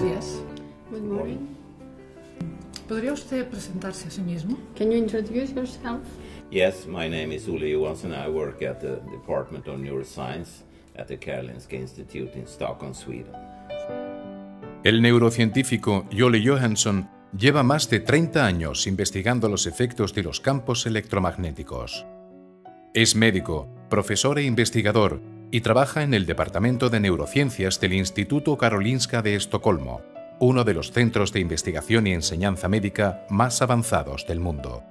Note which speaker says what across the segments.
Speaker 1: días.
Speaker 2: Good morning.
Speaker 1: ¿Podría usted presentarse a sí mismo?
Speaker 2: Can you introduce yourself?
Speaker 3: Yes, my name is Olle Johansson. I work at the Department of Neuroscience at the Karolinska Institute in Stockholm, Sweden.
Speaker 4: El neurocientífico Olle Johansson lleva más de 30 años investigando los efectos de los campos electromagnéticos. Es médico, profesor e investigador y trabaja en el Departamento de Neurociencias del Instituto Karolinska de Estocolmo, uno de los centros de investigación y enseñanza médica más avanzados del mundo.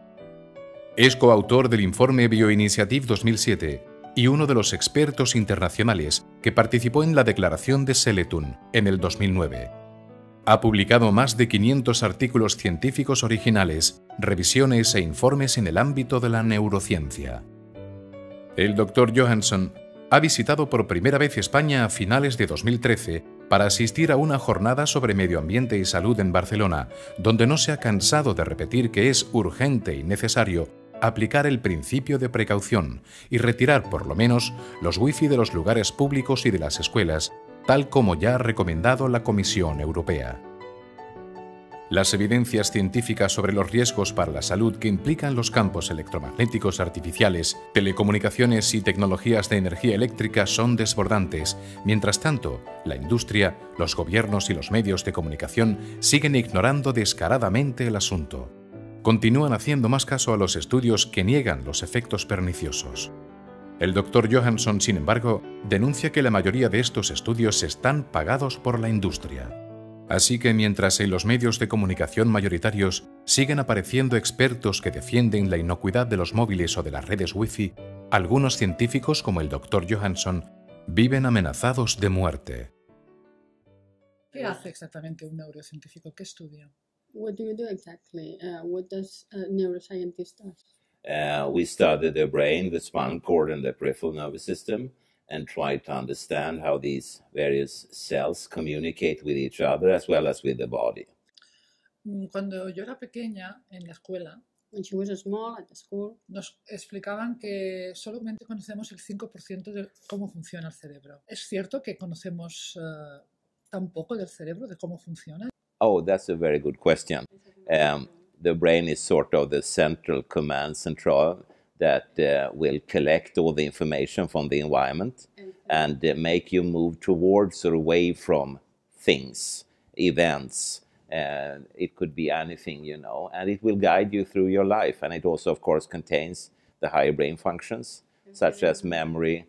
Speaker 4: Es coautor del Informe Bioinitiave 2007 y uno de los expertos internacionales que participó en la Declaración de Seletun en el 2009. Ha publicado más de 500 artículos científicos originales, revisiones e informes en el ámbito de la neurociencia. El Dr. Johansson ha visitado por primera vez España a finales de 2013 para asistir a una jornada sobre medio ambiente y salud en Barcelona, donde no se ha cansado de repetir que es urgente y necesario aplicar el principio de precaución y retirar por lo menos los Wifi de los lugares públicos y de las escuelas, tal como ya ha recomendado la Comisión Europea. Las evidencias científicas sobre los riesgos para la salud que implican los campos electromagnéticos artificiales, telecomunicaciones y tecnologías de energía eléctrica son desbordantes. Mientras tanto, la industria, los gobiernos y los medios de comunicación siguen ignorando descaradamente el asunto. Continúan haciendo más caso a los estudios que niegan los efectos perniciosos. El Dr. Johansson, sin embargo, denuncia que la mayoría de estos estudios están pagados por la industria. Así que mientras en los medios de comunicación mayoritarios siguen apareciendo expertos que defienden la inocuidad de los móviles o de las redes Wi-Fi, algunos científicos como el Dr. Johansson viven amenazados de muerte.
Speaker 1: ¿Qué hace exactamente un neurocientífico? ¿Qué estudia?
Speaker 2: What do you do exactly? What does a neuroscientist do?
Speaker 3: We study the brain, the spinal cord and the peripheral nervous system and try to understand how these various cells communicate with each other as well as with the body.
Speaker 1: Cuando yo era pequeña en la escuela,
Speaker 2: When she was small at the school,
Speaker 1: nos explicaban que solamente conocemos el 5% de cómo funciona el cerebro. ¿Es cierto que conocemos tan poco del cerebro, de cómo funciona?
Speaker 3: Oh, that's a very good question. The brain is sort of the central command central that will collect all the information from the environment and make you move towards or away from things, events. It could be anything, you know, and it will guide you through your life. And it also, of course, contains the higher brain functions, such as memory,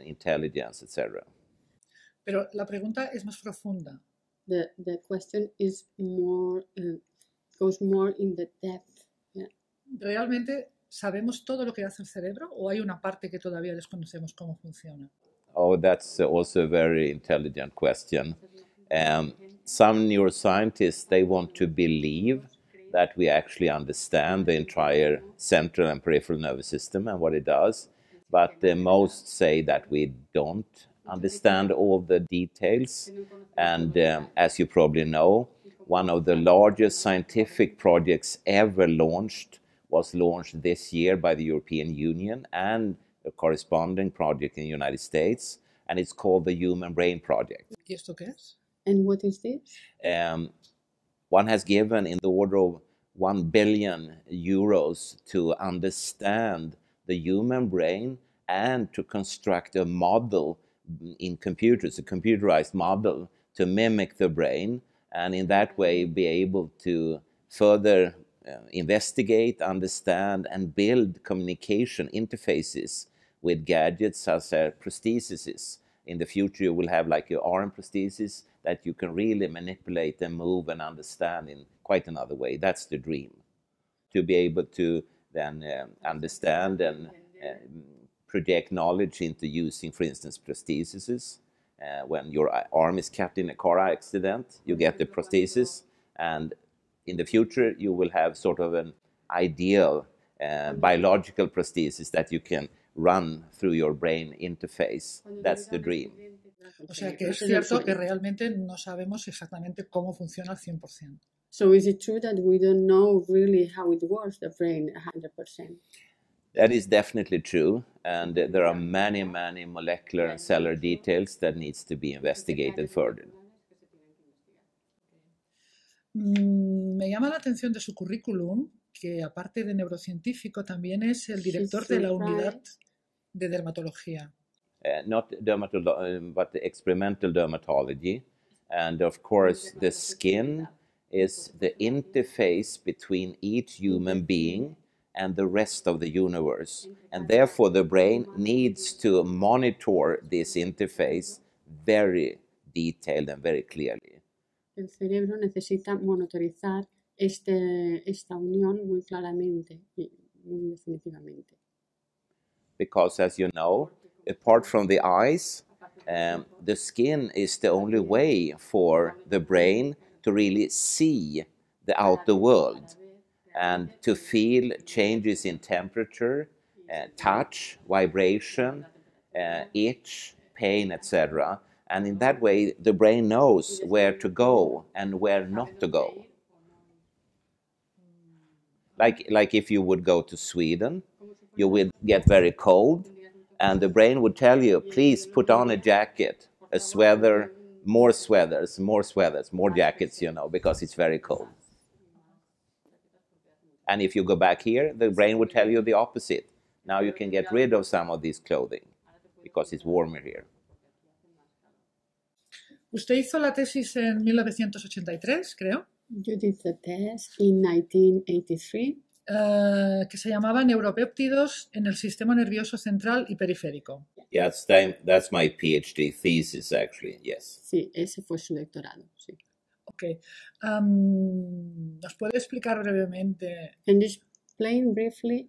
Speaker 3: intelligence, etc.
Speaker 1: Pero la pregunta es más profunda.
Speaker 2: the question is more goes more in the depth. Yeah.
Speaker 1: ¿Realmente sabemos todo lo que hace el cerebro o hay una parte que todavía desconocemos cómo funciona?
Speaker 3: Oh, that's also a very intelligent question. Some neuroscientists, they want to believe that we actually understand the entire central and peripheral nervous system and what it does, but most say that we don't understand all the details. And as you probably know, one of the largest scientific projects ever launched was launched this year by the European Union and a corresponding project in the United States, and it's called the Human Brain Project.
Speaker 1: ¿Y esto qué es?
Speaker 2: And what is this?
Speaker 3: One has given in the order of 1 billion euros to understand the human brain and to construct a model in computers, a computerized model to mimic the brain, and in that way be able to further investigate, understand, and build communication interfaces with gadgets such as prostheses. In the future, you will have like your arm prosthesis that you can really manipulate and move and understand in quite another way. That's the dream, to be able to then understand and project knowledge into using, for instance, prostheses. When your arm is cut in a car accident, you get the prosthesis, and in the future, you will have sort of an ideal biological prosthesis that you can run through your brain interface. That's the dream.
Speaker 1: O sea, que es cierto que realmente no sabemos exactamente cómo funciona al 100%.
Speaker 2: So is it true that we don't know really how it works, the brain, 100%?
Speaker 3: That is definitely true, and there are many, many molecular and cellular details that needs to be investigated further.
Speaker 1: Me llama la atención de su currículum que aparte de neurocientífico también es el director de la unidad de dermatología.
Speaker 3: Not but experimental dermatology. And of course, the skin is the interface between each human being and the rest of the universe. And therefore, the brain needs to monitor this interface very detailed and very clearly.
Speaker 2: El cerebro necesita monitorizar esta unión muy claramente y muy definitivamente.
Speaker 3: Because as you know, apart from the eyes, the skin is the only way for the brain to really see the outer world and to feel changes in temperature, touch, vibration, itch, pain, etc. And in that way, the brain knows where to go and where not to go. Like if you would go to Sweden, you would get very cold, and the brain would tell you, please put on a jacket, a sweater, more sweaters, more jackets, you know, because it's very cold. And if you go back here, the brain would tell you the opposite. Now you can get rid of some of this clothing because it's warmer here.
Speaker 1: Usted hizo la tesis en 1983, creo.
Speaker 2: You did the test in 1983.
Speaker 1: Que se llamaba Neuropéptidos en el sistema nervioso central y periférico.
Speaker 3: Yes, that's my PhD thesis, actually, yes.
Speaker 2: Sí, ese fue su doctorado, sí.
Speaker 1: Ok. ¿Nos puede explicar brevemente
Speaker 2: Can you explain briefly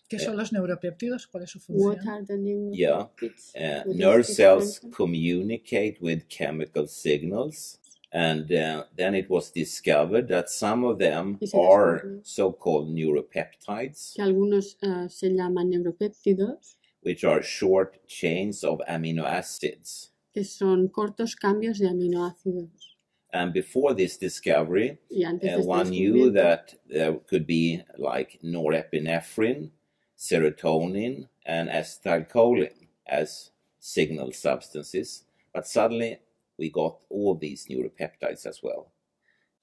Speaker 1: qué son los neuropéptidos? ¿Cuál es su función?
Speaker 2: what are the neuropeptides?
Speaker 3: Nerve cells communicate with chemical signals. And then it was discovered that some of them are so-called neuropeptides,
Speaker 2: Que algunos se llaman neuropéptidos,
Speaker 3: which are short chains of amino acids.
Speaker 2: que son cortos cambios de aminoácidos.
Speaker 3: And before this discovery,
Speaker 2: Y antes de este
Speaker 3: one knew
Speaker 2: descubrimiento,
Speaker 3: that there could be like norepinephrine, serotonin, and acetylcholine as signal substances. But suddenly, we got all these neuropeptides as well.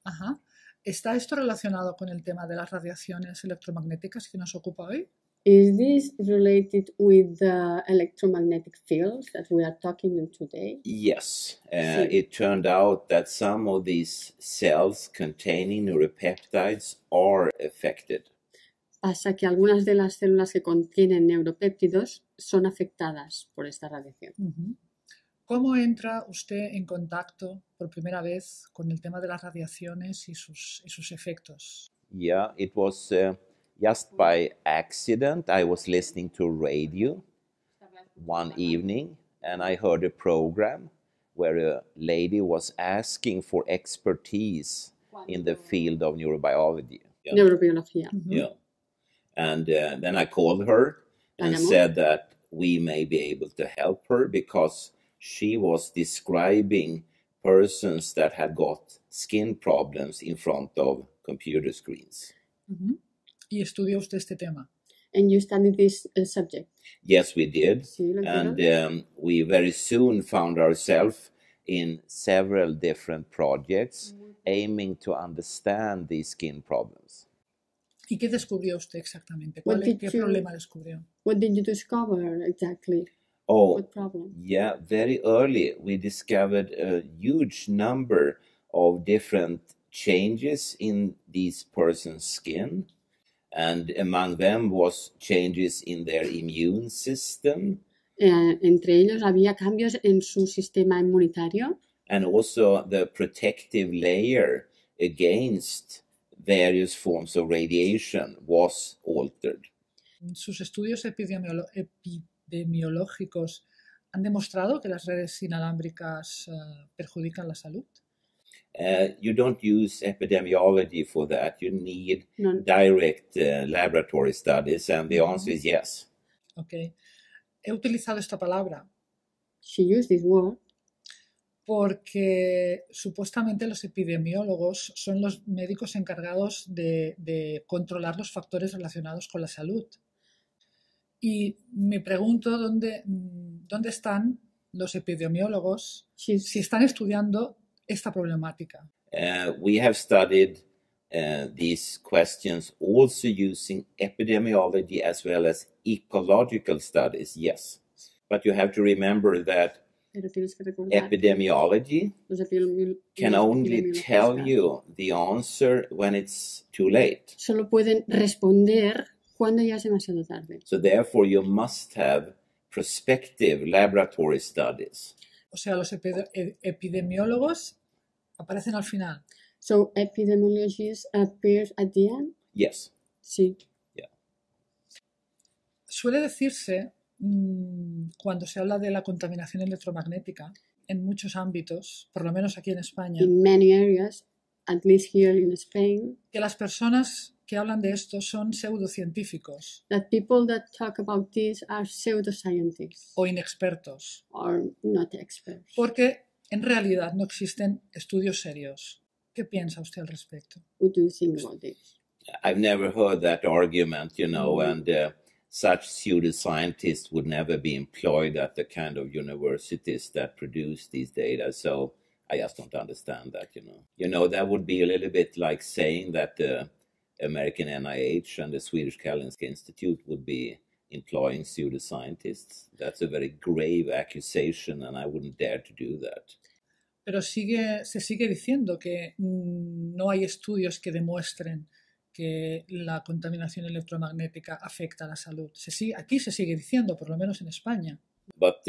Speaker 1: Ajá. ¿Está esto relacionado con el tema de las radiaciones electromagnéticas que nos ocupa hoy?
Speaker 2: Is this related with the electromagnetic fields that we are talking about today?
Speaker 3: Yes, it turned out that some of these cells containing neuropeptides are affected.
Speaker 2: Pasa que algunas de las células que contienen neuropéptidos son afectadas por esta radiación.
Speaker 1: ¿Cómo entra usted en contacto por primera vez con el tema de las radiaciones y sus efectos?
Speaker 3: Yeah, it was just by accident. I was listening to radio one evening and I heard a program where a lady was asking for expertise in the field of neurobiology. Yeah.
Speaker 2: Neurobiología.
Speaker 3: Yeah. And then I called her and said that we may be able to help her because she was describing persons that had got skin problems in front of computer screens.
Speaker 1: ¿Y estudió usted este tema?
Speaker 2: And you studied this subject?
Speaker 3: Yes, we did.
Speaker 2: Sí,
Speaker 3: and we very soon found ourselves in several different projects aiming to understand these skin problems.
Speaker 1: ¿Y qué descubrió usted exactamente? ¿Qué problema descubrió?
Speaker 2: What did you discover exactly?
Speaker 3: Oh,
Speaker 2: what problem?
Speaker 3: Yeah, very early we discovered a huge number of different changes in these persons' skin. And among them was changes in their immune system.
Speaker 2: Entre ellos había cambios en su sistema inmunitario.
Speaker 3: And also the protective layer against various forms of radiation was altered.
Speaker 1: Sus estudios epidemiológicos han demostrado que las redes inalámbricas perjudican la salud.
Speaker 3: You don't use epidemiology for that. You need direct laboratory studies, and the answer is yes.
Speaker 1: Okay. He utilizado esta palabra.
Speaker 2: She used this word.
Speaker 1: Porque supuestamente los epidemiólogos son los médicos encargados de controlar los factores relacionados con la salud. Y me pregunto dónde están los epidemiólogos si están estudiando esta problemática.
Speaker 3: We have studied these questions also using epidemiology as well as ecological studies, yes. But you have to remember that epidemiology can only tell you the answer when it's too late.
Speaker 2: Solo pueden responder cuando ya es demasiado tarde.
Speaker 3: So therefore you must have prospective laboratory studies.
Speaker 1: O sea, los epidemiólogos aparecen al final.
Speaker 2: So epidemiologists appear at the end?
Speaker 3: Yes.
Speaker 2: Sí.
Speaker 3: Yeah.
Speaker 1: Suele decirse, cuando se habla de la contaminación electromagnética, en muchos ámbitos, por lo menos aquí en España,
Speaker 2: In many areas, at least here in Spain,
Speaker 1: que las personas que hablan de esto son pseudocientíficos
Speaker 2: that people that talk about this are pseudoscientists
Speaker 1: o inexpertos,
Speaker 2: or not experts.
Speaker 1: porque en realidad no existen estudios serios. ¿Qué piensa usted al respecto?
Speaker 2: What do you think about this?
Speaker 3: I've never heard that argument, you know, and such pseudoscientists would never be employed at the kind of universities that produce these data. So I just don't understand that, you know. You know, that would be a little bit like saying that the American NIH and the Swedish Karolinska Institute would be employing pseudoscientists. That's a very grave accusation, and I wouldn't dare to do that.
Speaker 1: Pero se sigue diciendo que no hay estudios que demuestren que la contaminación electromagnética afecta a la salud. Aquí se sigue diciendo, por lo menos en España.
Speaker 3: But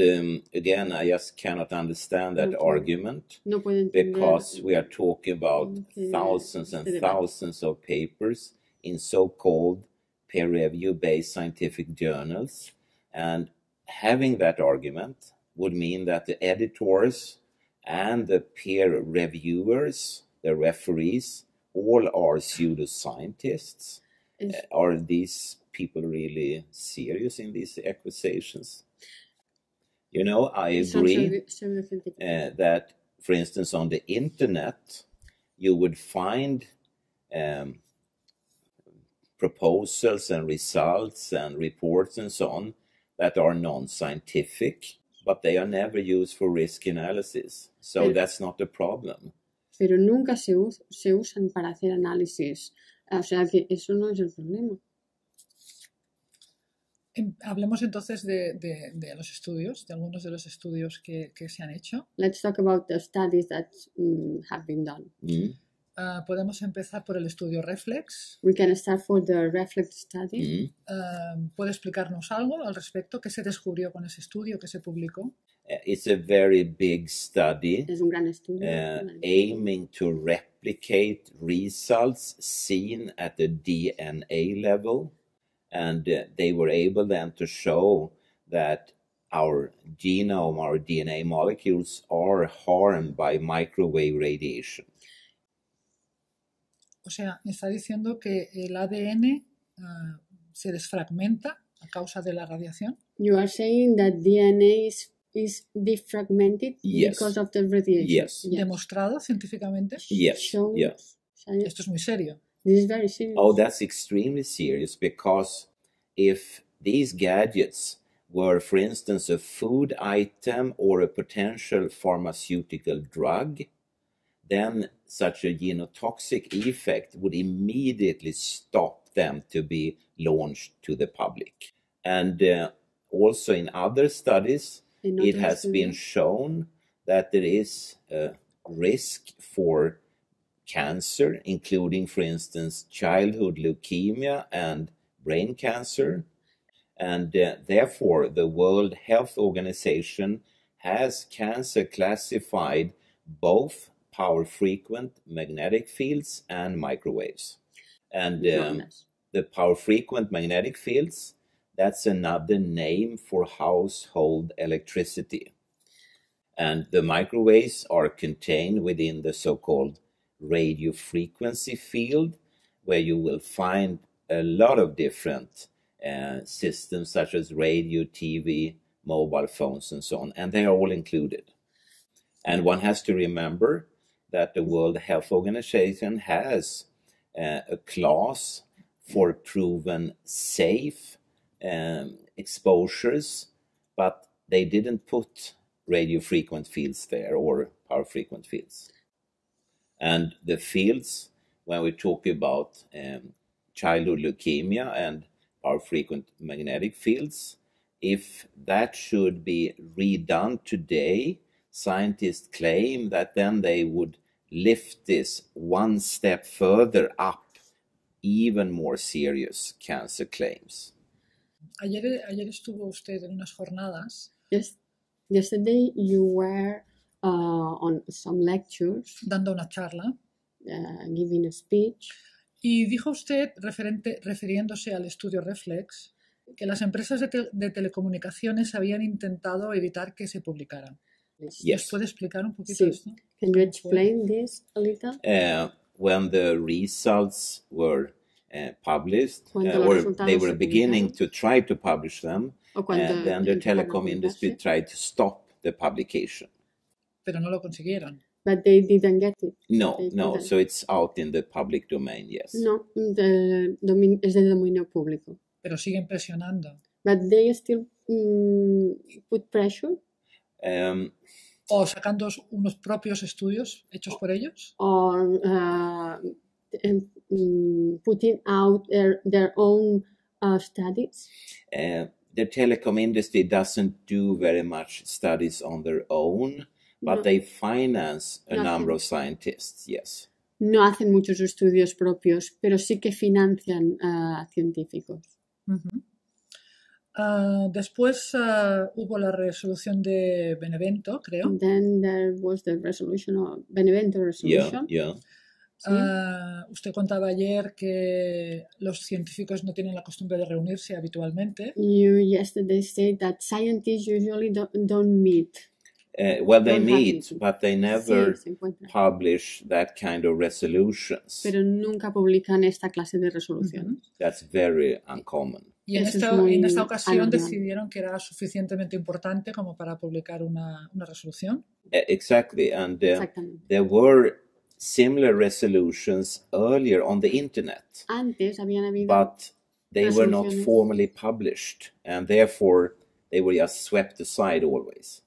Speaker 3: again, I just cannot understand that argument
Speaker 2: No puedo entender
Speaker 3: because we are talking about thousands and thousands of papers in so-called peer-review-based scientific journals, and having that argument would mean that the editors and the peer reviewers, the referees, all are pseudoscientists. Are these people really serious in these accusations? You know, I agree that, for instance, on the internet, you would find proposals and results and reports and so on that are non-scientific, but they are never used for risk analysis. So that's not a problem.
Speaker 2: Pero nunca se usan para hacer análisis. O sea que eso no es el problema.
Speaker 1: Hablemos entonces de los estudios, de algunos de los estudios que se han hecho.
Speaker 2: Let's talk about the studies that have been done.
Speaker 1: Podemos empezar por el estudio REFLEX.
Speaker 2: We can start for the REFLEX study.
Speaker 1: ¿Puede explicarnos algo al respecto? ¿Qué se descubrió con ese estudio? ¿Qué se publicó?
Speaker 3: It's a very big study
Speaker 2: Es un gran estudio.
Speaker 3: aiming to replicate results seen at the DNA level. And they were able then to show that our genome, our DNA molecules are harmed by microwave radiation.
Speaker 1: O sea, me está diciendo que el ADN se desfragmenta a causa de la radiación.
Speaker 2: You are saying that DNA is defragmented because of the radiation.
Speaker 3: Yes.
Speaker 1: ¿Demostrado científicamente?
Speaker 3: Yes. Yes.
Speaker 1: Esto es muy serio.
Speaker 2: This is very serious.
Speaker 3: Oh, that's extremely serious, because if these gadgets were, for instance, a food item or a potential pharmaceutical drug, then such a genotoxic effect would immediately stop them to be launched to the public. And also in other studies, it has been shown that there is a risk for cancer, including, for instance, childhood leukemia and brain cancer. And therefore, the World Health Organization has cancer classified both power-frequent magnetic fields and microwaves. And the power-frequent magnetic fields, that's another name for household electricity. And the microwaves are contained within the so-called radio frequency field, where you will find a lot of different systems such as radio, TV, mobile phones, and so on, and they are all included. And one has to remember that the World Health Organization has a class for proven safe exposures, but they didn't put radio frequent fields there or power frequent fields. And the fields, when we talk about childhood leukemia and our frequent magnetic fields, if that should be redone today, scientists claim that then they would lift this one step further up, even more serious cancer claims.
Speaker 1: Ayer estuvo usted en unas jornadas.
Speaker 2: Yes. Yesterday you were on some lectures,
Speaker 1: dando una charla,
Speaker 2: giving a speech.
Speaker 1: Y dijo usted, refiriéndose al estudio REFLEX, que las empresas de telecomunicaciones habían intentado evitar que se publicara.
Speaker 3: Yes.
Speaker 1: ¿Nos puede explicar un poquito esto?
Speaker 2: Can you explain this a little?
Speaker 3: When the results were published, or they were beginning to try to publish them, and then the telecom industry tried to stop the publication.
Speaker 1: Pero no lo consiguieron.
Speaker 2: But they didn't get it.
Speaker 3: No. So it's out in the public domain, yes.
Speaker 2: No, es de dominio público.
Speaker 1: Pero siguen presionando.
Speaker 2: But they still put pressure.
Speaker 1: O sacando unos propios estudios hechos por ellos.
Speaker 2: Or putting out their own studies.
Speaker 3: The telecom industry doesn't do very much studies on their own, but they finance a number of scientists, yes.
Speaker 2: No hacen muchos estudios propios, pero sí que financian científicos.
Speaker 1: Después hubo la resolución de Benevento, creo.
Speaker 2: And then there was the Benevento resolution.
Speaker 3: Yeah.
Speaker 2: Sí.
Speaker 3: Usted
Speaker 1: contaba ayer que los científicos no tienen la costumbre de reunirse habitualmente.
Speaker 2: You yesterday said that scientists usually don't meet.
Speaker 3: Well, they meet, but they never publish that kind of resolutions.
Speaker 2: Pero nunca publican esta clase de resoluciones.
Speaker 3: That's very uncommon.
Speaker 1: Y en esta ocasión decidieron que era suficientemente importante como para publicar una resolución.
Speaker 3: Exactly, and there were similar resolutions earlier on the internet.
Speaker 2: Antes habían habido
Speaker 3: but they were not formally published, and therefore they were just swept aside always.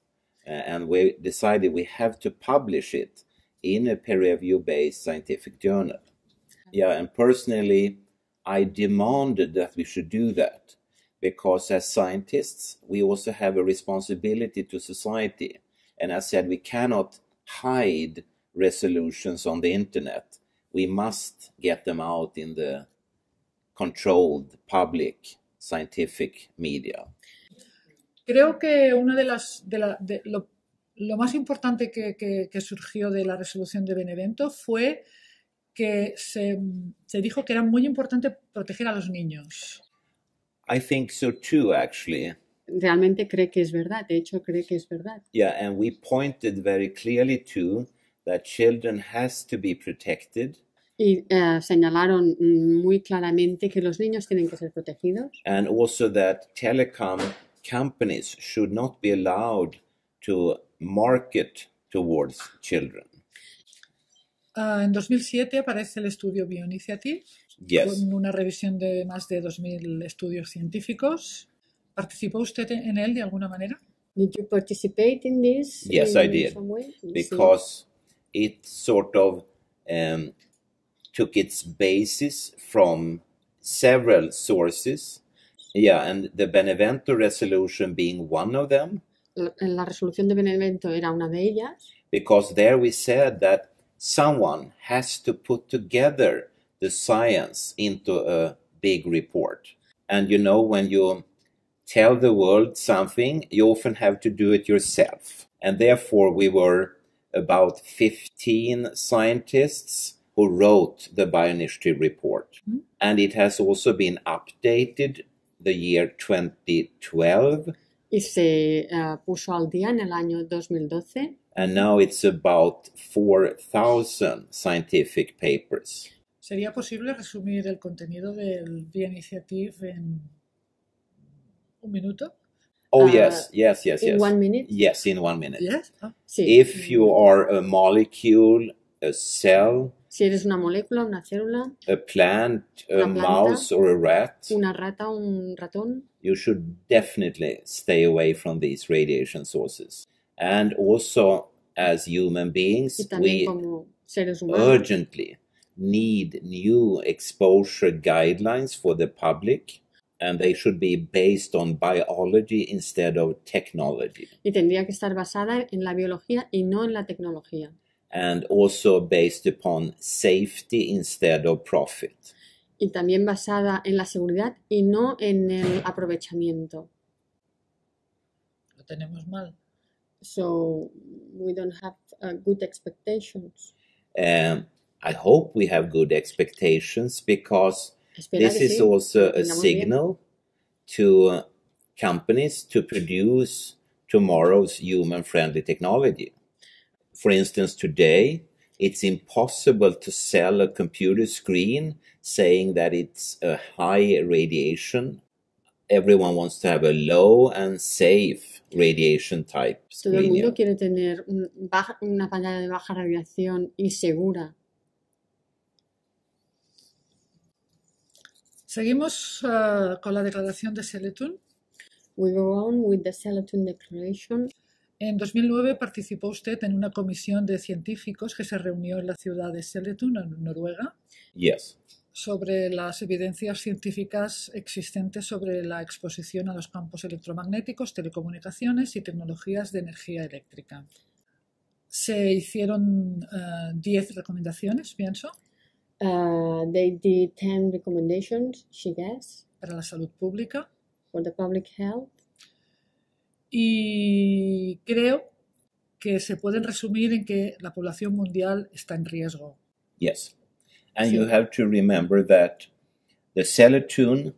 Speaker 3: And we decided we have to publish it in a peer-review-based scientific journal. Yeah, and personally, I demanded that we should do that, because as scientists, we also have a responsibility to society. And I said, we cannot hide resolutions on the internet. We must get them out in the controlled public scientific media.
Speaker 1: Creo que una lo más importante que surgió de la resolución de Benevento fue que se dijo que era muy importante proteger a los niños.
Speaker 3: I think so too, actually.
Speaker 2: Realmente cree que es verdad. De hecho, cree que es verdad.
Speaker 3: Yeah, and we pointed very clearly to that children has to be protected.
Speaker 2: Y señalaron muy claramente que los niños tienen que ser protegidos.
Speaker 3: And also that telecom companies should not be allowed to market towards children.
Speaker 1: En 2007 aparece el estudio Bioinitiave, con una revisión de más de 2.000 estudios científicos. ¿Participó usted en él de alguna manera?
Speaker 2: Did you participate in this?
Speaker 3: Yes, I did, because it sort of took its basis from several sources. Yeah, and the Benevento resolution being one of them.
Speaker 2: La resolución de Benevento era una de ellas.
Speaker 3: Because there we said that someone has to put together the science into a big report. And you know, when you tell the world something, you often have to do it yourself. And therefore we were about 15 scientists who wrote the Bioinitiative report. Mm-hmm. And it has also been updated the year 2012.
Speaker 2: Y se puso al día en el año 2012.
Speaker 3: And now it's about 4,000 scientific papers.
Speaker 1: ¿Sería posible resumir el contenido del Bioinitiave en un minuto?
Speaker 3: Oh, yes.
Speaker 2: In 1 minute?
Speaker 3: Yes, in 1 minute.
Speaker 1: Yes? Oh.
Speaker 2: Sí.
Speaker 3: If you are a molecule, a cell,
Speaker 2: si eres una molécula, una célula,
Speaker 3: a plant, a mouse or a rat,
Speaker 2: una rata, un ratón,
Speaker 3: you should definitely stay away from these radiation sources. And also, as human beings, we
Speaker 2: seres humanos
Speaker 3: urgently need new exposure guidelines for the public, and they should be based on biology instead of technology.
Speaker 2: y tendría que estar basada en la biología y no en la tecnología.
Speaker 3: And also based upon safety instead of profit.
Speaker 2: Y también basada en la seguridad y no en el aprovechamiento.
Speaker 1: Lo tenemos mal.
Speaker 2: So we don't have good expectations.
Speaker 3: I hope we have good expectations because
Speaker 2: Espera
Speaker 3: this
Speaker 2: que
Speaker 3: is
Speaker 2: sí,
Speaker 3: also a
Speaker 2: tengamos bien.
Speaker 3: signal to companies to produce tomorrow's human-friendly technology. For instance, today, it's impossible to sell a computer screen saying that it's a high radiation. Everyone wants to have a low and safe radiation type
Speaker 2: Todo el
Speaker 3: screen.
Speaker 2: mundo quiere tener una pantalla de baja radiación y segura.
Speaker 1: Seguimos con la declaración de Seletun.
Speaker 2: We go on with the Seletun Declaration.
Speaker 1: En 2009 participó usted en una comisión de científicos que se reunió en la ciudad de Seletun, en Noruega,
Speaker 3: Yes.
Speaker 1: sobre las evidencias científicas existentes sobre la exposición a los campos electromagnéticos, telecomunicaciones y tecnologías de energía eléctrica. Se hicieron 10 recomendaciones, pienso,
Speaker 2: They did 10 recommendations, she guessed,
Speaker 1: para la salud pública.
Speaker 2: for the public health.
Speaker 1: Y creo que se pueden resumir en que la población mundial está en riesgo.
Speaker 3: Yes. And
Speaker 2: Sí.
Speaker 3: you have to remember that the Seletun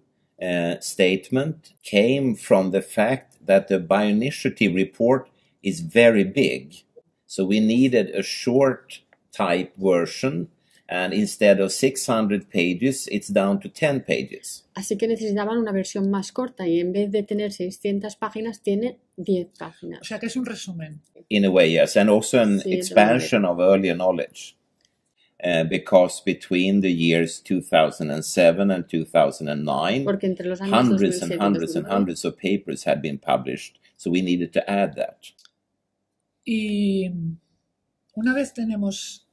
Speaker 3: statement came from the fact that the Bioinitiative report is very big. So we needed a short type version, and instead of 600 pages, it's down to 10 pages.
Speaker 2: Así que necesitaban una versión más corta y en vez de tener 600 páginas tiene 10
Speaker 1: O
Speaker 2: páginas.
Speaker 1: sea que es un resumen.
Speaker 3: In a way, yes, and also an
Speaker 2: Sí,
Speaker 3: expansion of earlier knowledge. Because between the years 2007 and 2009,
Speaker 2: Porque entre los años
Speaker 3: hundreds
Speaker 2: 2007
Speaker 3: and
Speaker 2: y
Speaker 3: hundreds and
Speaker 2: 2009,
Speaker 3: hundreds of papers had been published, so we needed to add that.
Speaker 1: Y una vez tenemos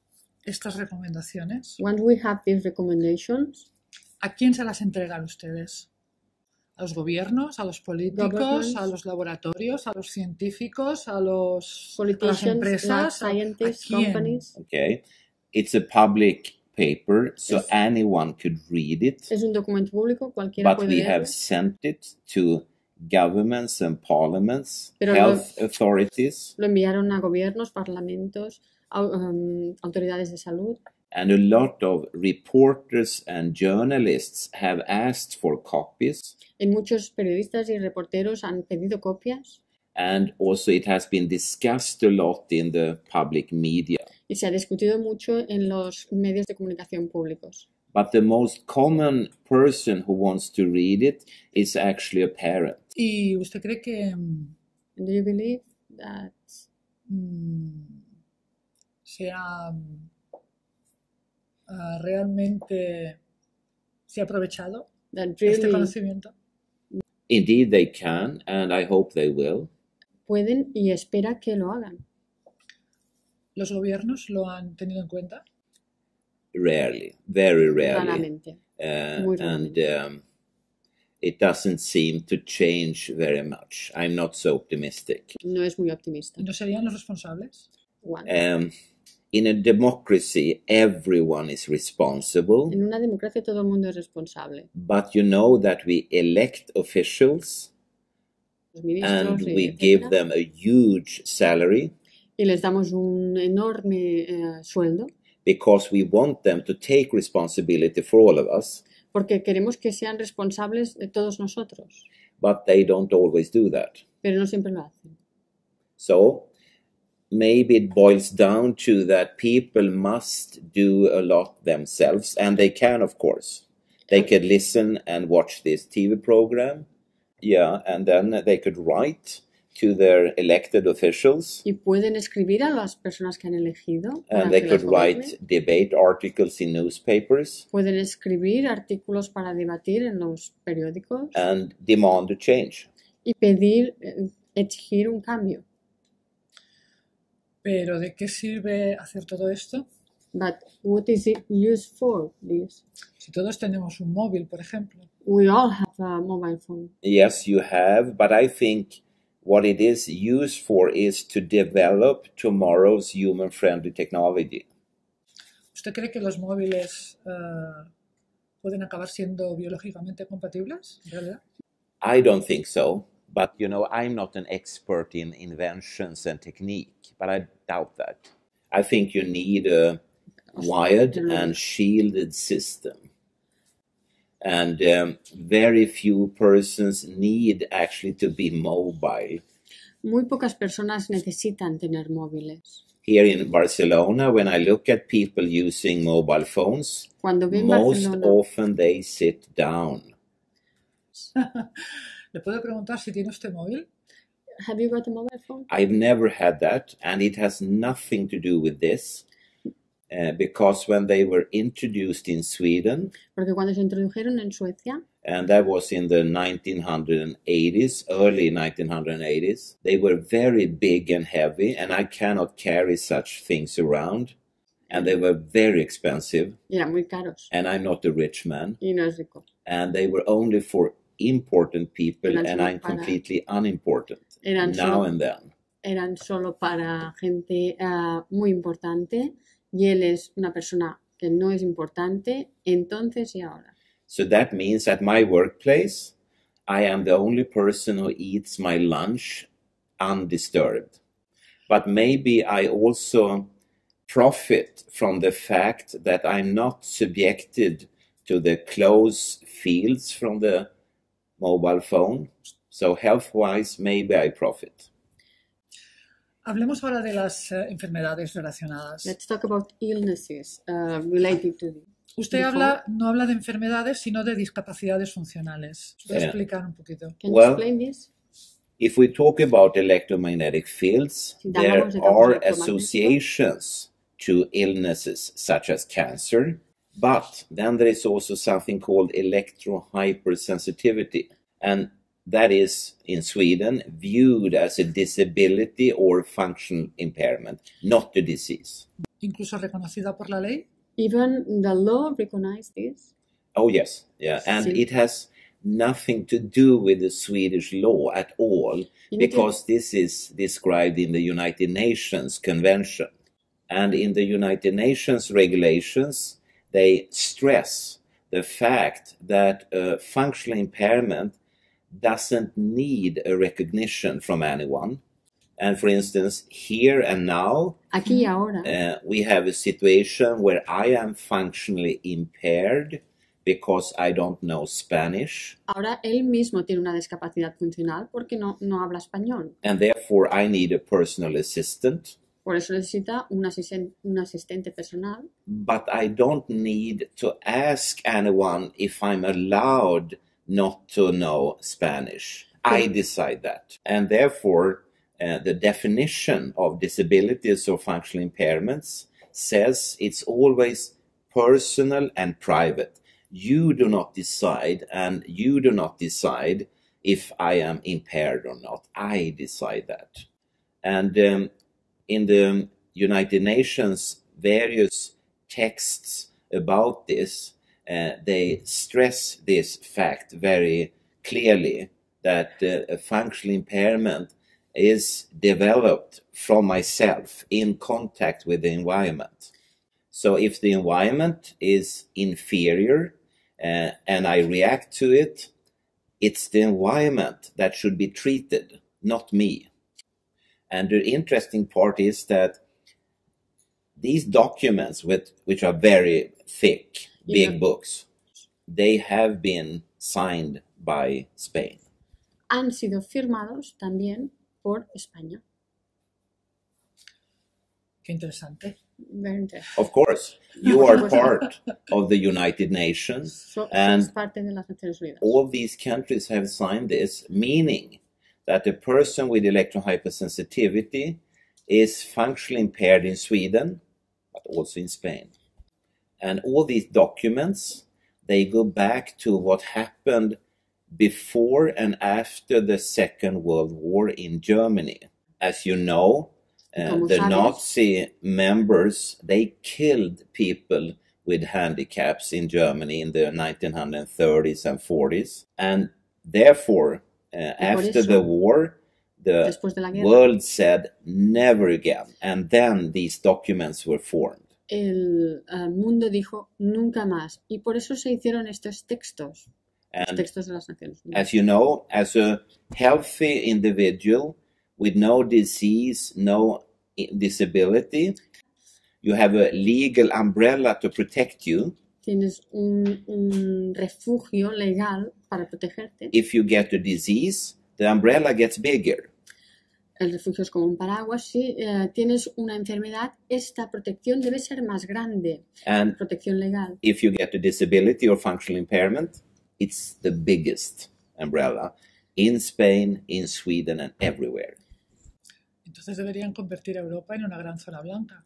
Speaker 1: estas recomendaciones,
Speaker 2: once we have these recommendations,
Speaker 1: ¿a quién se las entregan ustedes? ¿A los gobiernos, a los políticos,
Speaker 2: Governments.
Speaker 1: a los laboratorios, a los científicos, a las
Speaker 2: politicians, lab
Speaker 1: empresas?
Speaker 2: scientists,
Speaker 1: ¿A quién?
Speaker 2: companies,
Speaker 3: Okay, it's a public paper, so
Speaker 2: Yes.
Speaker 3: anyone could read it,
Speaker 2: es un documento público, cualquiera
Speaker 3: but
Speaker 2: puede
Speaker 3: we
Speaker 2: leerlo.
Speaker 3: have sent it to governments and parliaments,
Speaker 2: Pero
Speaker 3: health authorities,
Speaker 2: Lo enviaron a gobiernos, parlamentos, autoridades de salud.
Speaker 3: and a lot of reporters and journalists have asked for copies.
Speaker 2: Y muchos periodistas y reporteros han pedido copias
Speaker 3: And also it has been discussed a lot in the public media.
Speaker 2: y se ha discutido mucho en los medios de comunicación públicos.
Speaker 3: But the most common person who wants to read it is actually a parent.
Speaker 1: ¿Y usted cree que
Speaker 2: Do you believe that
Speaker 1: realmente se ha aprovechado
Speaker 2: really
Speaker 1: este conocimiento?
Speaker 3: Indeed, they can, and I hope they will.
Speaker 2: pueden y espera que lo hagan?
Speaker 1: ¿Los gobiernos lo han tenido en cuenta?
Speaker 3: Rarely, very rarely.
Speaker 2: Raramente. Muy
Speaker 3: And
Speaker 2: raramente.
Speaker 3: it doesn't seem to change very much. I'm not so optimistic.
Speaker 2: No es muy optimista.
Speaker 1: ¿Y no serían los responsables?
Speaker 2: One.
Speaker 3: In a democracy, everyone is responsible,
Speaker 2: En una democracia todo el mundo es responsable.
Speaker 3: but you know that we elect officials
Speaker 2: Los ministros,
Speaker 3: and we give
Speaker 2: etcétera,
Speaker 3: them a huge salary
Speaker 2: y les damos un enorme sueldo
Speaker 3: because we want them to take responsibility for all of us,
Speaker 2: porque queremos que sean responsables de todos nosotros,
Speaker 3: but they don't always do that.
Speaker 2: pero no siempre lo hacen.
Speaker 3: So maybe it boils down to that people must do a lot themselves, and they can, of course. They could listen and watch this TV program, yeah, and then they could write to their elected officials,
Speaker 2: Y pueden escribir a las personas que han elegido para
Speaker 3: and they
Speaker 2: que las
Speaker 3: could write
Speaker 2: gobiernen.
Speaker 3: debate articles in newspapers
Speaker 2: Pueden escribir artículos para debatir en los periódicos
Speaker 3: and demand a change.
Speaker 2: y pedir, exigir un cambio.
Speaker 1: ¿Pero de qué sirve hacer todo esto?
Speaker 2: But what is it used for, this?
Speaker 1: Si todos tenemos un móvil, por ejemplo.
Speaker 2: We all have a mobile phone.
Speaker 3: Yes, you have, but I think what it is used for is to develop tomorrow's human-friendly technology.
Speaker 1: ¿Usted cree que los móviles pueden acabar siendo biológicamente compatibles, en realidad?
Speaker 3: I don't think so, but you know, I'm not an expert in inventions and technique, but I doubt that. I think you need a wired and shielded system. And very few persons need actually to be mobile.
Speaker 2: Muy pocas personas necesitan tener móviles.
Speaker 3: Here in Barcelona, when I look at people using mobile phones, most often they sit down.
Speaker 1: ¿Le puedo preguntar si tiene usted móvil?
Speaker 2: Have you got a mobile phone?
Speaker 3: I've never had that, and it has nothing to do with this. Because when they were introduced in Sweden,
Speaker 2: porque cuando se introdujeron en Suecia,
Speaker 3: and that was in the 1980s, early 1980s, they were very big and heavy, and I cannot carry such things around, and they were very expensive.
Speaker 2: Eran muy caros.
Speaker 3: And I'm not a rich man.
Speaker 2: Y no es rico.
Speaker 3: And they were only for important people, and I'm completely unimportant now and then.
Speaker 2: Eran solo para gente muy importante. Y él es una persona que no es importante, entonces y ahora.
Speaker 3: So that means at my workplace, I am the only person who eats my lunch undisturbed. But maybe I also profit from the fact that I'm not subjected to the close fields from the mobile phone. So health-wise, maybe I profit.
Speaker 1: Hablemos ahora de las enfermedades relacionadas.
Speaker 2: Let's talk about illnesses related to this.
Speaker 1: Usted no habla de enfermedades, sino de discapacidades funcionales. ¿Puede explicar un poquito?
Speaker 2: Can you explain this?
Speaker 3: If we talk about electromagnetic fields, there are associations to illnesses such as cancer, but then there is also something called electrohypersensitivity, and that is, in Sweden, viewed as a disability or functional impairment, not a disease.
Speaker 1: Incluso reconocida por la ley?
Speaker 2: Even the law recognizes this?
Speaker 3: Oh, yes. Yeah. And it has nothing to do with the Swedish law at all, because this is described in the United Nations Convention. And in the United Nations regulations, they stress the fact that functional impairment doesn't need a recognition from anyone. And for instance, here and now,
Speaker 2: aquí y ahora,
Speaker 3: we have a situation where I am functionally impaired because I don't know Spanish.
Speaker 2: Ahora él mismo tiene una discapacidad funcional porque no habla español.
Speaker 3: And therefore I need a personal assistant.
Speaker 2: Por eso necesita un asistente personal.
Speaker 3: But I don't need to ask anyone if I'm allowed not to know Spanish. I decide that. And therefore, the definition of disabilities or functional impairments says it's always personal and private. You do not decide, and you do not decide if I am impaired or not. I decide that. And in the United Nations, various texts about this, they stress this fact very clearly, that a functional impairment is developed from myself in contact with the environment. So if the environment is inferior and I react to it, it's the environment that should be treated, not me. And the interesting part is that these documents, which are very thick, big books, they have been signed by Spain.
Speaker 2: Han sido firmados también por España.
Speaker 1: Qué interesante.
Speaker 2: Very interesting.
Speaker 3: Of course, you are part of the United Nations, and all these countries have signed this, meaning that a person with electrohypersensitivity is functionally impaired in Sweden, but also in Spain. And all these documents, they go back to what happened before and after the Second World War in Germany. As you know,
Speaker 2: Como
Speaker 3: the
Speaker 2: sabes,
Speaker 3: Nazi members, they killed people with handicaps in Germany in the 1930s and 40s. And therefore, after the war, the
Speaker 2: después de la guerra,
Speaker 3: world said never again. And then these documents were formed.
Speaker 2: el mundo dijo nunca más. Y por eso se hicieron estos textos, los
Speaker 3: And
Speaker 2: textos de las Naciones Unidas.
Speaker 3: as you know, as a healthy individual with no disease, no disability, you have a legal umbrella to protect you.
Speaker 2: Tienes un refugio legal para protegerte.
Speaker 3: If you get a disease, the umbrella gets bigger.
Speaker 2: El refugio es como un paraguas. Si tienes una enfermedad, esta protección debe ser más grande.
Speaker 3: And
Speaker 2: Protección legal.
Speaker 3: if you get a disability or functional impairment, it's the biggest umbrella in Spain, in Sweden, and everywhere.
Speaker 1: Entonces deberían convertir a Europa en una gran zona blanca.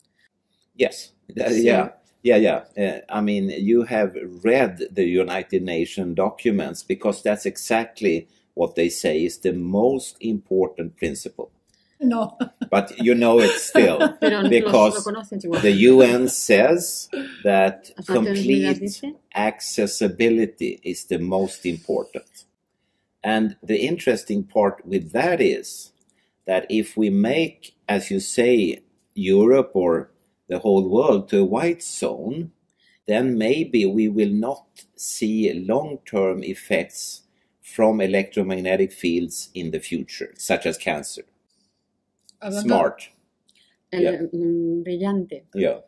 Speaker 3: Yes,
Speaker 2: Sí.
Speaker 3: yeah. I mean, you have read the United Nations documents because that's exactly what they say is the most important principle.
Speaker 1: No,
Speaker 3: But you know it still
Speaker 2: Pero lo
Speaker 3: because
Speaker 2: conoces igual.
Speaker 3: the UN says that
Speaker 2: Las Naciones Unidas
Speaker 3: complete
Speaker 2: dice
Speaker 3: accessibility is the most important. And the interesting part with that is that if we make, as you say, Europe or the whole world to a white zone, then maybe we will not see long-term effects from electromagnetic fields in the future, such as cancer.
Speaker 1: hablando,
Speaker 3: Smart.
Speaker 2: brillante.
Speaker 3: Yeah.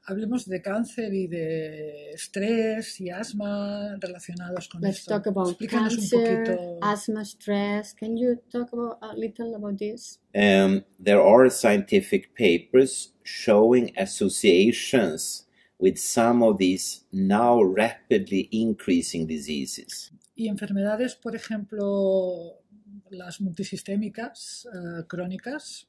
Speaker 1: Hablemos de cáncer y de estrés y asma relacionados con
Speaker 2: Let's
Speaker 1: esto.
Speaker 2: talk about
Speaker 1: Explícanos un
Speaker 2: cancer,
Speaker 1: poquito.
Speaker 2: asthma, stress. Can you talk a little about this?
Speaker 3: There are scientific papers showing associations with some of these now rapidly increasing diseases.
Speaker 1: Y enfermedades, por ejemplo, las multisistémicas crónicas,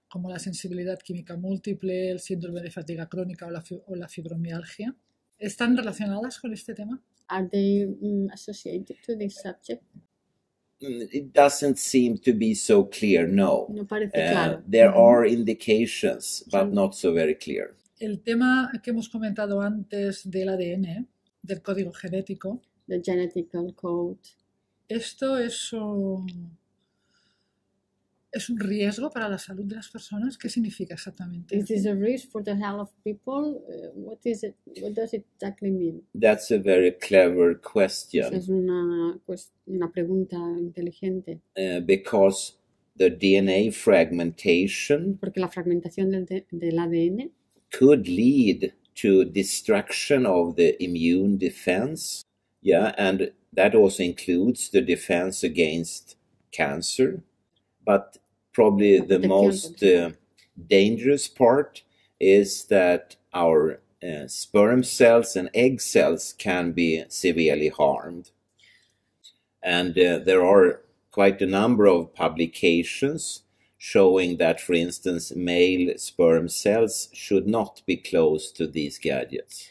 Speaker 1: como la sensibilidad química múltiple, el síndrome de fatiga crónica o la fibromialgia, ¿están relacionadas con este tema?
Speaker 2: Are they associated to this subject?
Speaker 3: It doesn't seem to be so clear, no.
Speaker 2: No parece claro.
Speaker 3: There are indications, but not so very clear.
Speaker 1: El tema que hemos comentado antes del ADN, del código genético,
Speaker 2: The genetical code.
Speaker 1: ¿esto es un riesgo para la salud de las personas? ¿Qué significa exactamente?
Speaker 2: Is this a risk for the health of people? What is it? What does it exactly mean?
Speaker 3: That's a very clever
Speaker 2: Esa
Speaker 3: question
Speaker 2: es una pregunta inteligente,
Speaker 3: because the DNA fragmentation
Speaker 2: porque la fragmentación del ADN
Speaker 3: could lead to destruction of the immune defense. Yeah, and that also includes the defense against cancer. But probably the most dangerous part is that our sperm cells and egg cells can be severely harmed. And there are quite a number of publications showing that, for instance, male sperm cells should not be close to these gadgets.